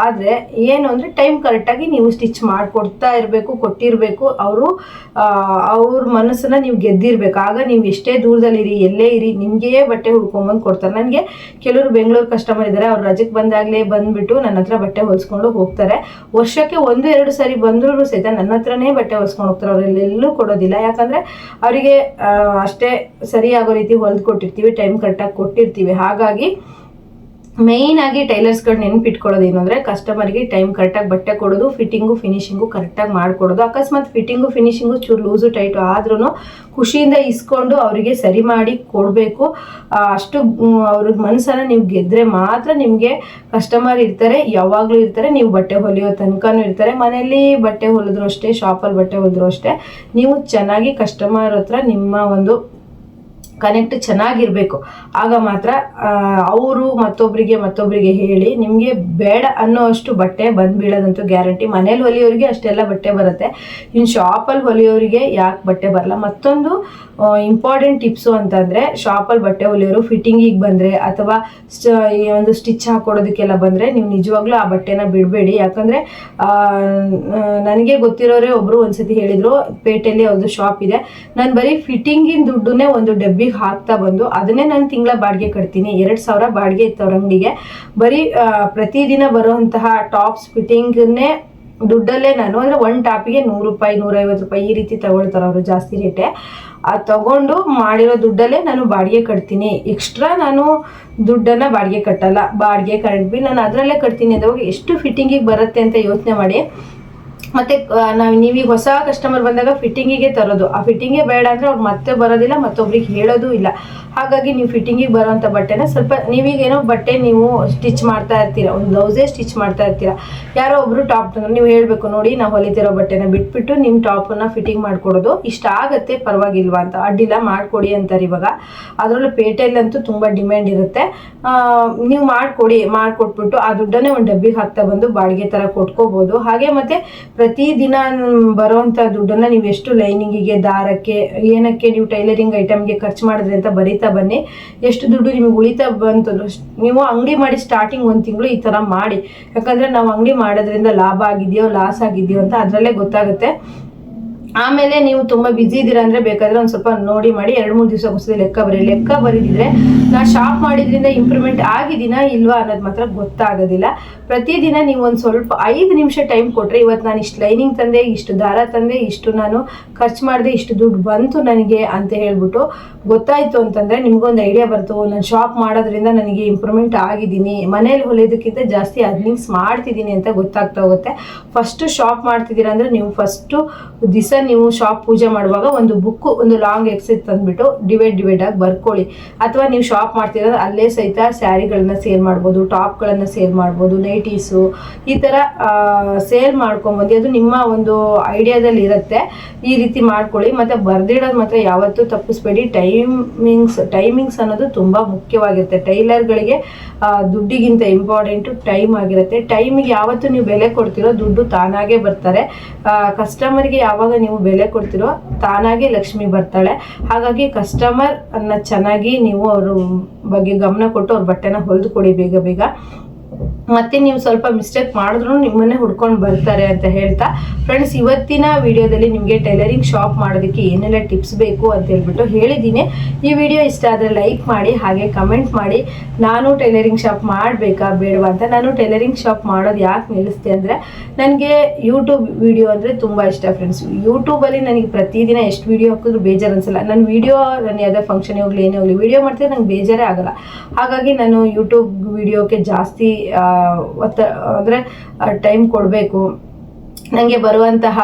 ಆದರೆ ಏನು ಅಂದರೆ ಟೈಮ್ ಕರೆಕ್ಟಾಗಿ ನೀವು ಸ್ಟಿಚ್ ಮಾಡಿಕೊಡ್ತಾ ಇರಬೇಕು, ಕೊಟ್ಟಿರಬೇಕು. ಅವ್ರ ಮನಸ್ಸನ್ನು ನೀವು ಗೆದ್ದಿರ್ಬೇಕು. ಆಗ ನೀವು ಎಷ್ಟೇ ದೂರದಲ್ಲಿರಿ, ಎಲ್ಲೇ ಇರಿ, ನಿಮಗೇ ಬಟ್ಟೆ ಹುಡ್ಕೊಂಬಂದು ಕೊಡ್ತಾರೆ. ನನಗೆ ಕೆಲವರು ಬೆಂಗಳೂರು ಕಸ್ಟಮರ್ ಇದ್ದಾರೆ, ಅವ್ರು ರಜಕ್ಕೆ ಬಂದಾಗಲೇ ಬಂದುಬಿಟ್ಟು ನನ್ನ ಹತ್ರ ಬಟ್ಟೆ ಹೊಲಿಸ್ಕೊಂಡು ಹೋಗ್ತಾರೆ. ವರ್ಷಕ್ಕೆ 1-2 ಸಾರಿ ಬಂದರೂ ಸಹಿತ ನನ್ನ ಹತ್ರನೇ ಬಟ್ಟೆ ಹೊಲಿಸ್ಕೊಂಡು ಹೋಗ್ತಾರೆ. ಅವರೆಲ್ಲೆಲ್ಲೂ ಕೊಡೋದಿಲ್ಲ, ಯಾಕಂದರೆ ಅವರಿಗೆ ಅಷ್ಟೇ ಸರಿಯಾಗೋ ರೀತಿ ಹೊಲಿದು ಕೊಟ್ಟಿರ್ತೀವಿ, ಟೈಮ್ ಕರೆಕ್ಟಾಗಿ ಕೊಟ್ಟಿರ್ತೀವಿ. ಹಾಗಾಗಿ ಮೇಯ್ನ್ ಆಗಿ ಟೈಲರ್ಸ್ಗಳು ನೆನ್ಪಿಟ್ಕೊಳ್ಳೋದು ಏನು ಅಂದರೆ ಕಸ್ಟಮರ್ಗೆ ಟೈಮ್ ಕರೆಕ್ಟಾಗಿ ಬಟ್ಟೆ ಕೊಡೋದು, ಫಿಟ್ಟಿಂಗು ಫಿನಿಶಿಂಗು ಕರೆಕ್ಟಾಗಿ ಮಾಡಿಕೊಡೋದು. ಅಕಸ್ಮಾತ್ ಫಿಟ್ಟಿಂಗು ಫಿನಿಶಿಂಗು ಚೂರು ಲೂಸು ಟೈಟು ಆದ್ರೂ ಖುಷಿಯಿಂದ ಇಸ್ಕೊಂಡು ಅವರಿಗೆ ಸರಿ ಮಾಡಿ ಕೊಡಬೇಕು. ಅಷ್ಟು ಅವ್ರಿಗೆ ಮನಸ್ಸನ್ನು ನೀವು ಗೆದ್ದರೆ ಮಾತ್ರ ನಿಮಗೆ ಕಸ್ಟಮರ್ ಇರ್ತಾರೆ, ಯಾವಾಗಲೂ ಇರ್ತಾರೆ. ನೀವು ಬಟ್ಟೆ ಹೊಲಿಯೋ ತನಕನೂ ಇರ್ತಾರೆ. ಮನೆಯಲ್ಲಿ ಬಟ್ಟೆ ಹೊಲಿದ್ರು ಅಷ್ಟೇ, ಶಾಪಲ್ಲಿ ಬಟ್ಟೆ ಹೊಲಿದ್ರು ಅಷ್ಟೇ, ನೀವು ಚೆನ್ನಾಗಿ ಕಸ್ಟಮರ್ ಹತ್ರ ನಿಮ್ಮ ಒಂದು ಕನೆಕ್ಟ್ ಚೆನ್ನಾಗಿರಬೇಕು. ಆಗ ಮಾತ್ರ ಅವರು ಮತ್ತೊಬ್ಬರಿಗೆ ಹೇಳಿ ನಿಮಗೆ ಬೇಡ ಅನ್ನೋ ಅಷ್ಟು ಬಟ್ಟೆ ಬಂದುಬೀಳೋದಂತೂ ಗ್ಯಾರಂಟಿ. ಮನೇಲಿ ಹೊಲಿಯೋರಿಗೆ ಅಷ್ಟೆಲ್ಲ ಬಟ್ಟೆ ಬರುತ್ತೆ, ಇನ್ನು ಶಾಪಲ್ಲಿ ಹೊಲಿಯೋರಿಗೆ ಯಾಕೆ ಬಟ್ಟೆ ಬರಲ್ಲ. ಮತ್ತೊಂದು ಇಂಪಾರ್ಟೆಂಟ್ ಟಿಪ್ಸು ಅಂತಂದರೆ, ಶಾಪಲ್ಲಿ ಬಟ್ಟೆ ಹೊಲಿಯೋರು ಫಿಟ್ಟಿಂಗಿಗೆ ಬಂದರೆ ಅಥವಾ ಒಂದು ಸ್ಟಿಚ್ ಹಾಕೊಡೋದಕ್ಕೆಲ್ಲ ಬಂದರೆ ನೀವು ನಿಜವಾಗ್ಲೂ ಆ ಬಟ್ಟೆನ ಬಿಡಬೇಡಿ. ಯಾಕಂದರೆ ನನಗೆ ಗೊತ್ತಿರೋರೇ ಒಬ್ಬರು ಒಂದ್ಸತಿ ಹೇಳಿದರು, ಪೇಟೆಯಲ್ಲಿ ಒಂದು ಶಾಪ್ ಇದೆ, ನಾನು ಬರೀ ಫಿಟ್ಟಿಂಗಿನ ದುಡ್ಡನ್ನೇ ಒಂದು ಡಬ್ಬಿಗೆ ಹಾಕ್ತಾ ಬಂದು ಅದನ್ನೇ ನಾನು ತಿಂಗಳ ಬಾಡಿಗೆ ಕಟ್ತೀನಿ. 2,000 ಬಾಡಿಗೆ ಇತ್ತು ಅವ್ರ ಅಂಗಡಿಗೆ. ಬರೀ ಪ್ರತಿದಿನ ಬರುವಂತಹ ಟಾಪ್ಸ್ ಫಿಟ್ಟಿಂಗನ್ನೇ ದುಡ್ಡಲ್ಲೇ ನಾನು ಅಂದರೆ ಒಂದು ಟಾಪಿಗೆ 100 ರೂಪಾಯಿ 150 ರೂಪಾಯಿ ಈ ರೀತಿ ತಗೊಳ್ತಾರೆ ಅವರು, ಜಾಸ್ತಿ ರೇಟೆ. ಅದು ತಗೊಂಡು ಮಾಡಿರೋ ದುಡ್ಡಲ್ಲೇ ನಾನು ಬಾಡಿಗೆ ಕಟ್ತೀನಿ. ಎಕ್ಸ್ಟ್ರಾ ನಾನು ದುಡ್ಡನ್ನು ಬಾಡಿಗೆ ಕಟ್ಟಲ್ಲ. ಬಾಡಿಗೆ ಕರೆಂಟ್ ಬಿಲ್ ನಾನು ಅದರಲ್ಲೇ ಕಟ್ತೀನಿ. ಅದಾಗ ಎಷ್ಟು ಫಿಟ್ಟಿಂಗಿಗೆ ಬರುತ್ತೆ ಅಂತ ಯೋಚನೆ ಮಾಡಿ. ಮತ್ತು ನೀವೀಗ ಹೊಸ ಕಸ್ಟಮರ್ ಬಂದಾಗ ಫಿಟ್ಟಿಂಗಿಗೆ ತರೋದು, ಆ ಫಿಟ್ಟಿಂಗೇ ಬೇಡ ಅಂದರೆ ಅವ್ರು ಮತ್ತೆ ಬರೋದಿಲ್ಲ, ಮತ್ತೊಬ್ರಿಗೆ ಹೇಳೋದು ಇಲ್ಲ. ಹಾಗಾಗಿ ನೀವು ಫಿಟ್ಟಿಂಗಿಗೆ ಬರೋವಂಥ ಬಟ್ಟೆನ ಸ್ವಲ್ಪ ನೀವೀಗೇನೋ ಬಟ್ಟೆ ನೀವು ಸ್ಟಿಚ್ ಮಾಡ್ತಾ ಇರ್ತೀರ, ಒಂದು ಬ್ಲೌಸೇ ಸ್ಟಿಚ್ ಮಾಡ್ತಾ ಇರ್ತೀರ, ಯಾರೋ ಒಬ್ಬರು ಟಾಪ್ ತಂದ್ರೆ ನೀವು ಹೇಳಬೇಕು, ನೋಡಿ ನಾವು ಹೊಲಿತಿರೋ ಬಟ್ಟೆನ ಬಿಟ್ಬಿಟ್ಟು ನಿಮ್ಮ ಟಾಪನ್ನು ಫಿಟ್ಟಿಂಗ್ ಮಾಡಿಕೊಡೋದು ಇಷ್ಟ ಆಗುತ್ತೆ, ಪರವಾಗಿಲ್ವಾ ಅಂತ, ಅಡ್ಡಿಲ್ಲ ಮಾಡಿಕೊಡಿ ಅಂತಾರೆ ಇವಾಗ. ಅದರಲ್ಲೂ ಪೇಟೆಯಲ್ಲಂತೂ ತುಂಬ ಡಿಮ್ಯಾಂಡ್ ಇರುತ್ತೆ. ನೀವು ಮಾಡಿಕೊಟ್ಬಿಟ್ಟು ಆ ದುಡ್ಡನ್ನೇ ಒಂದು ಡಬ್ಬಿಗೆ ಹಾಕ್ತಾ ಬಂದು ಬಾಡಿಗೆ ಥರ ಕೊಟ್ಕೋಬೋದು. ಹಾಗೆ ಮತ್ತು ಪ್ರತಿದಿನ ಬರೋವಂಥ ದುಡ್ಡನ್ನು ನೀವು ಎಷ್ಟು ಲೈನಿಂಗಿಗೆ, ದಾರಕ್ಕೆ, ಏನಕ್ಕೆ ನೀವು ಟೈಲರಿಂಗ್ ಐಟಮ್ಗೆ ಖರ್ಚು ಮಾಡಿದ್ರಿ ಅಂತ ಬರೀತಾ ಬನ್ನಿ. ಎಷ್ಟು ದುಡ್ಡು ನಿಮಗೆ ಉಳಿತಾ ಬಂತು. ನೀವು ಅಂಗಡಿ ಮಾಡಿ ಸ್ಟಾರ್ಟಿಂಗ್ 1 ತಿಂಗಳು ಈ ಥರ ಮಾಡಿ. ಯಾಕಂದರೆ ನಾವು ಅಂಗಡಿ ಮಾಡೋದ್ರಿಂದ ಲಾಭ ಆಗಿದೆಯೋ ಲಾಸ್ ಆಗಿದೆಯೋ ಅಂತ ಅದರಲ್ಲೇ ಗೊತ್ತಾಗುತ್ತೆ. ಆಮೇಲೆ ನೀವು ತುಂಬ ಬ್ಯುಸಿ ಇದ್ದೀರಾ ಅಂದರೆ ಬೇಕಾದರೆ ಒಂದು ಸ್ವಲ್ಪ ನೋಡಿ ಮಾಡಿ 2-3 ದಿವಸಕ್ಕೋಸ್ಕರ ಲೆಕ್ಕ ಬರೀದಿದ್ರೆ ನಾ ಶಾಪ್ ಮಾಡಿದ್ರಿಂದ ಇಂಪ್ರೂವ್ಮೆಂಟ್ ಆಗಿದ್ದೀನಾ ಇಲ್ವಾ ಅನ್ನೋದು ಮಾತ್ರ ಗೊತ್ತಾಗೋದಿಲ್ಲ. ಪ್ರತಿದಿನ ನೀವು ಒಂದು ಸ್ವಲ್ಪ 5 ನಿಮಿಷ ಟೈಮ್ ಕೊಟ್ಟರೆ, ಇವತ್ತು ನಾನು ಇಷ್ಟು ಲೈನಿಂಗ್ ತಂದೆ, ಇಷ್ಟು ದಾರ ತಂದೆ, ಇಷ್ಟು ನಾನು ಖರ್ಚು ಮಾಡಿದೆ, ಇಷ್ಟು ದುಡ್ಡು ಬಂತು ನನಗೆ ಅಂತ ಹೇಳ್ಬಿಟ್ಟು ಗೊತ್ತಾಯಿತು ಅಂತಂದರೆ ನಿಮಗೊಂದು ಐಡಿಯಾ ಬರ್ತು. ನಾನು ಶಾಪ್ ಮಾಡೋದ್ರಿಂದ ನನಗೆ ಇಂಪ್ರೂವ್ಮೆಂಟ್ ಆಗಿದ್ದೀನಿ, ಮನೇಲಿ ಹೊಲಿಯೋದಕ್ಕಿಂತ ಜಾಸ್ತಿ ಅರ್ನಿಂಗ್ಸ್ ಮಾಡ್ತಿದ್ದೀನಿ ಅಂತ ಗೊತ್ತಾಗ್ತಾ ಹೋಗುತ್ತೆ. ಫಸ್ಟು ಶಾಪ್ ಮಾಡ್ತಿದ್ದೀರಾ ಅಂದರೆ ನೀವು ಫಸ್ಟು ದಿವಸ ನೀವು ಶಾಪ್ ಪೂಜೆ ಮಾಡುವಾಗ ಒಂದು ಬುಕ್ಕು, ಒಂದು ಲಾಂಗ್ ಎಕ್ಸೈಸ್ ತಂದುಬಿಟ್ಟು ಡಿವೈಡ್ ಆಗಿ ಬರ್ಕೊಳ್ಳಿ. ಅಥವಾ ನೀವು ಶಾಪ್ ಮಾಡ್ತಿರೋದು ಅಲ್ಲೇ ಸಹಿತ ಸ್ಯಾರಿಗಳನ್ನ ಸೇಲ್ ಮಾಡ್ಬೋದು, ಟಾಪ್ಗಳನ್ನು ಸೇಲ್ ಮಾಡ್ಬೋದು, ನೈಟೀಸು ಈ ಥರ ಸೇಲ್ ಮಾಡ್ಕೊಂಬಂದು ಅದು ನಿಮ್ಮ ಒಂದು ಐಡಿಯಾದಲ್ಲಿ ಇರುತ್ತೆ. ಈ ರೀತಿ ಮಾಡ್ಕೊಳ್ಳಿ. ಮತ್ತು ಬರ್ದಿಡೋದು ಮಾತ್ರ ಯಾವತ್ತೂ ತಪ್ಪಿಸ್ಬೇಡಿ. ಟೈಮಿಂಗ್ಸ್ ಅನ್ನೋದು ತುಂಬ ಮುಖ್ಯವಾಗಿರುತ್ತೆ. ಟೈಲರ್ಗಳಿಗೆ ದುಡ್ಡಿಗಿಂತ ಇಂಪಾರ್ಟೆಂಟು ಟೈಮ್ ಆಗಿರುತ್ತೆ. ಟೈಮಿಗೆ ಯಾವತ್ತು ನೀವು ಬೆಲೆ ಕೊಡ್ತಿರೋ ದುಡ್ಡು ತಾನಾಗೇ ಬರ್ತಾರೆ. ಕಸ್ಟಮರ್ಗೆ ಯಾವಾಗ ನೀವು ಬೆಲೆ ಕೊಡ್ತಿರೋ ತಾನಾಗೆ ಲಕ್ಷ್ಮಿ ಬರ್ತಾಳೆ. ಹಾಗಾಗಿ ಕಸ್ಟಮರ್ ಅನ್ನ ಚೆನ್ನಾಗಿ ನೀವು ಅವ್ರ ಬಗ್ಗೆ ಗಮನ ಕೊಟ್ಟು ಅವ್ರ ಬಟ್ಟೆನ ಹೊಲಿದು ಕೊಡಿ ಬೇಗ. ಮತ್ತೆ ನೀವು ಸ್ವಲ್ಪ ಮಿಸ್ಟೇಕ್ ಮಾಡಿದ್ರು ನಿಮ್ಮನ್ನೇ ಹುಡ್ಕೊಂಡು ಬರ್ತಾರೆ ಅಂತ ಹೇಳ್ತಾ ಫ್ರೆಂಡ್ಸ್, ಇವತ್ತಿನ ವಿಡಿಯೋದಲ್ಲಿ ನಿಮಗೆ ಟೈಲರಿಂಗ್ ಶಾಪ್ ಮಾಡೋದಕ್ಕೆ ಏನೆಲ್ಲ ಟಿಪ್ಸ್ ಬೇಕು ಅಂತ ಹೇಳ್ಬಿಟ್ಟು ಹೇಳಿದ್ದೀನಿ. ಈ ವಿಡಿಯೋ ಇಷ್ಟ ಆದರೆ ಲೈಕ್ ಮಾಡಿ, ಹಾಗೆ ಕಮೆಂಟ್ ಮಾಡಿ ನಾನು ಟೈಲರಿಂಗ್ ಶಾಪ್ ಮಾಡಬೇಕಾ ಬೇಡವಾ ಅಂತ. ನಾನು ಟೈಲರಿಂಗ್ ಶಾಪ್ ಮಾಡೋದು ಯಾಕೆ ನಿಲ್ಲಿಸ್ತೆ ಅಂದರೆ ನನಗೆ ಯೂಟ್ಯೂಬ್ ವಿಡಿಯೋ ಅಂದರೆ ತುಂಬ ಇಷ್ಟ ಫ್ರೆಂಡ್ಸ್. ಯೂಟ್ಯೂಬಲ್ಲಿ ನನಗೆ ಪ್ರತಿದಿನ ಎಷ್ಟು ವಿಡಿಯೋ ಹಾಕಿದ್ರು ಬೇಜಾರು ಅನಿಸಲ್ಲ. ನಾನು ಯಾವುದೇ ಫಂಕ್ಷನ್ ಹೋಗಲಿ ಏನೇ ಹೋಗಲಿ ವಿಡಿಯೋ ಮಾಡ್ತಿದ್ರೆ ನಂಗೆ ಬೇಜಾರೇ ಆಗಲ್ಲ. ಹಾಗಾಗಿ ನಾನು ಯೂಟ್ಯೂಬ್ ವಿಡಿಯೋಕ್ಕೆ ಜಾಸ್ತಿ ಅಂದರೆ ಟೈಮ್ ಕೊಡಬೇಕು. ನನಗೆ ಬರುವಂತಹ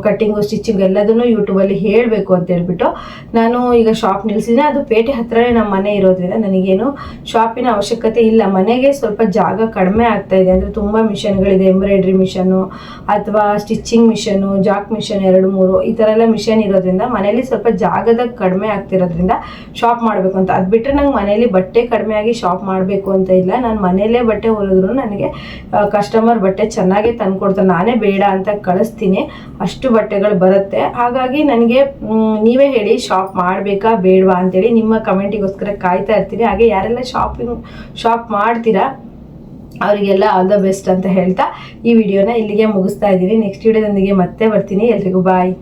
ಕಟ್ಟಿಂಗು ಸ್ಟಿಚಿಂಗ್ ಎಲ್ಲದನ್ನು ಯೂಟ್ಯೂಬಲ್ಲಿ ಹೇಳಬೇಕು ಅಂತ ಹೇಳ್ಬಿಟ್ಟು ನಾನು ಈಗ ಶಾಪ್ ನಿಲ್ಲಿಸಿದ್ರೆ, ಅದು ಪೇಟೆ ಹತ್ರನೇ ನಮ್ಮ ಮನೆ ಇರೋದ್ರಿಂದ ನನಗೇನು ಶಾಪಿನ ಅವಶ್ಯಕತೆ ಇಲ್ಲ. ಮನೆಗೆ ಸ್ವಲ್ಪ ಜಾಗ ಕಡಿಮೆ ಆಗ್ತಾ ಇದೆ. ಅಂದರೆ ತುಂಬ ಮಿಷನ್ಗಳಿದೆ, ಎಂಬ್ರಾಯ್ಡ್ರಿ ಮಿಷನ್ನು ಅಥವಾ ಸ್ಟಿಚಿಂಗ್ ಮಿಷನ್ನು, ಜಾಕ್ ಮಿಷನ್ 2-3 ಈ ಥರ ಎಲ್ಲ ಮಿಷನ್ ಇರೋದ್ರಿಂದ ಮನೇಲಿ ಸ್ವಲ್ಪ ಜಾಗದ ಕಡಿಮೆ ಆಗ್ತಿರೋದ್ರಿಂದ ಶಾಪ್ ಮಾಡಬೇಕು ಅಂತ. ಅದು ಬಿಟ್ಟರೆ ನಂಗೆ ಮನೇಲಿ ಬಟ್ಟೆ ಕಡಿಮೆ ಆಗಿ ಶಾಪ್ ಮಾಡಬೇಕು ಅಂತ ಇಲ್ಲ. ನಾನು ಮನೆಯಲ್ಲೇ ಬಟ್ಟೆ ಹೊಲಿದ್ರು ನನಗೆ ಕಸ್ಟಮರ್ ಬಟ್ಟೆ ಚೆನ್ನಾಗೇ ತಂದುಕೊಡ್ತಾರೆ. ನಾನೇ ಬೇಡ ಅಂತ ಕಳಿಸ್ತೀನಿ, ಅಷ್ಟು ಬಟ್ಟೆಗಳು ಬರುತ್ತೆ. ಹಾಗಾಗಿ ನನಗೆ ನೀವೇ ಹೇಳಿ ಶಾಪ್ ಮಾಡಬೇಕಾ ಬೇಡವಾ ಅಂತೇಳಿ ನಿಮ್ಮ ಕಮೆಂಟಿಗೋಸ್ಕರ ಕಾಯ್ತಾ ಇರ್ತೀನಿ. ಹಾಗೆ ಯಾರೆಲ್ಲ ಶಾಪ್ ಮಾಡ್ತೀರಾ ಅವರಿಗೆಲ್ಲ ಆಲ್ ದ ಬೆಸ್ಟ್ ಅಂತ ಹೇಳ್ತಾ ಈ ವಿಡಿಯೋನ ಇಲ್ಲಿಗೆ ಮುಗಿಸ್ತಾ ಇದ್ದೀನಿ. ನೆಕ್ಸ್ಟ್ ವಿಡಿಯೋದೊಂದಿಗೆ ಮತ್ತೆ ಬರ್ತೀನಿ. ಎಲ್ರಿಗೂ ಬಾಯ್.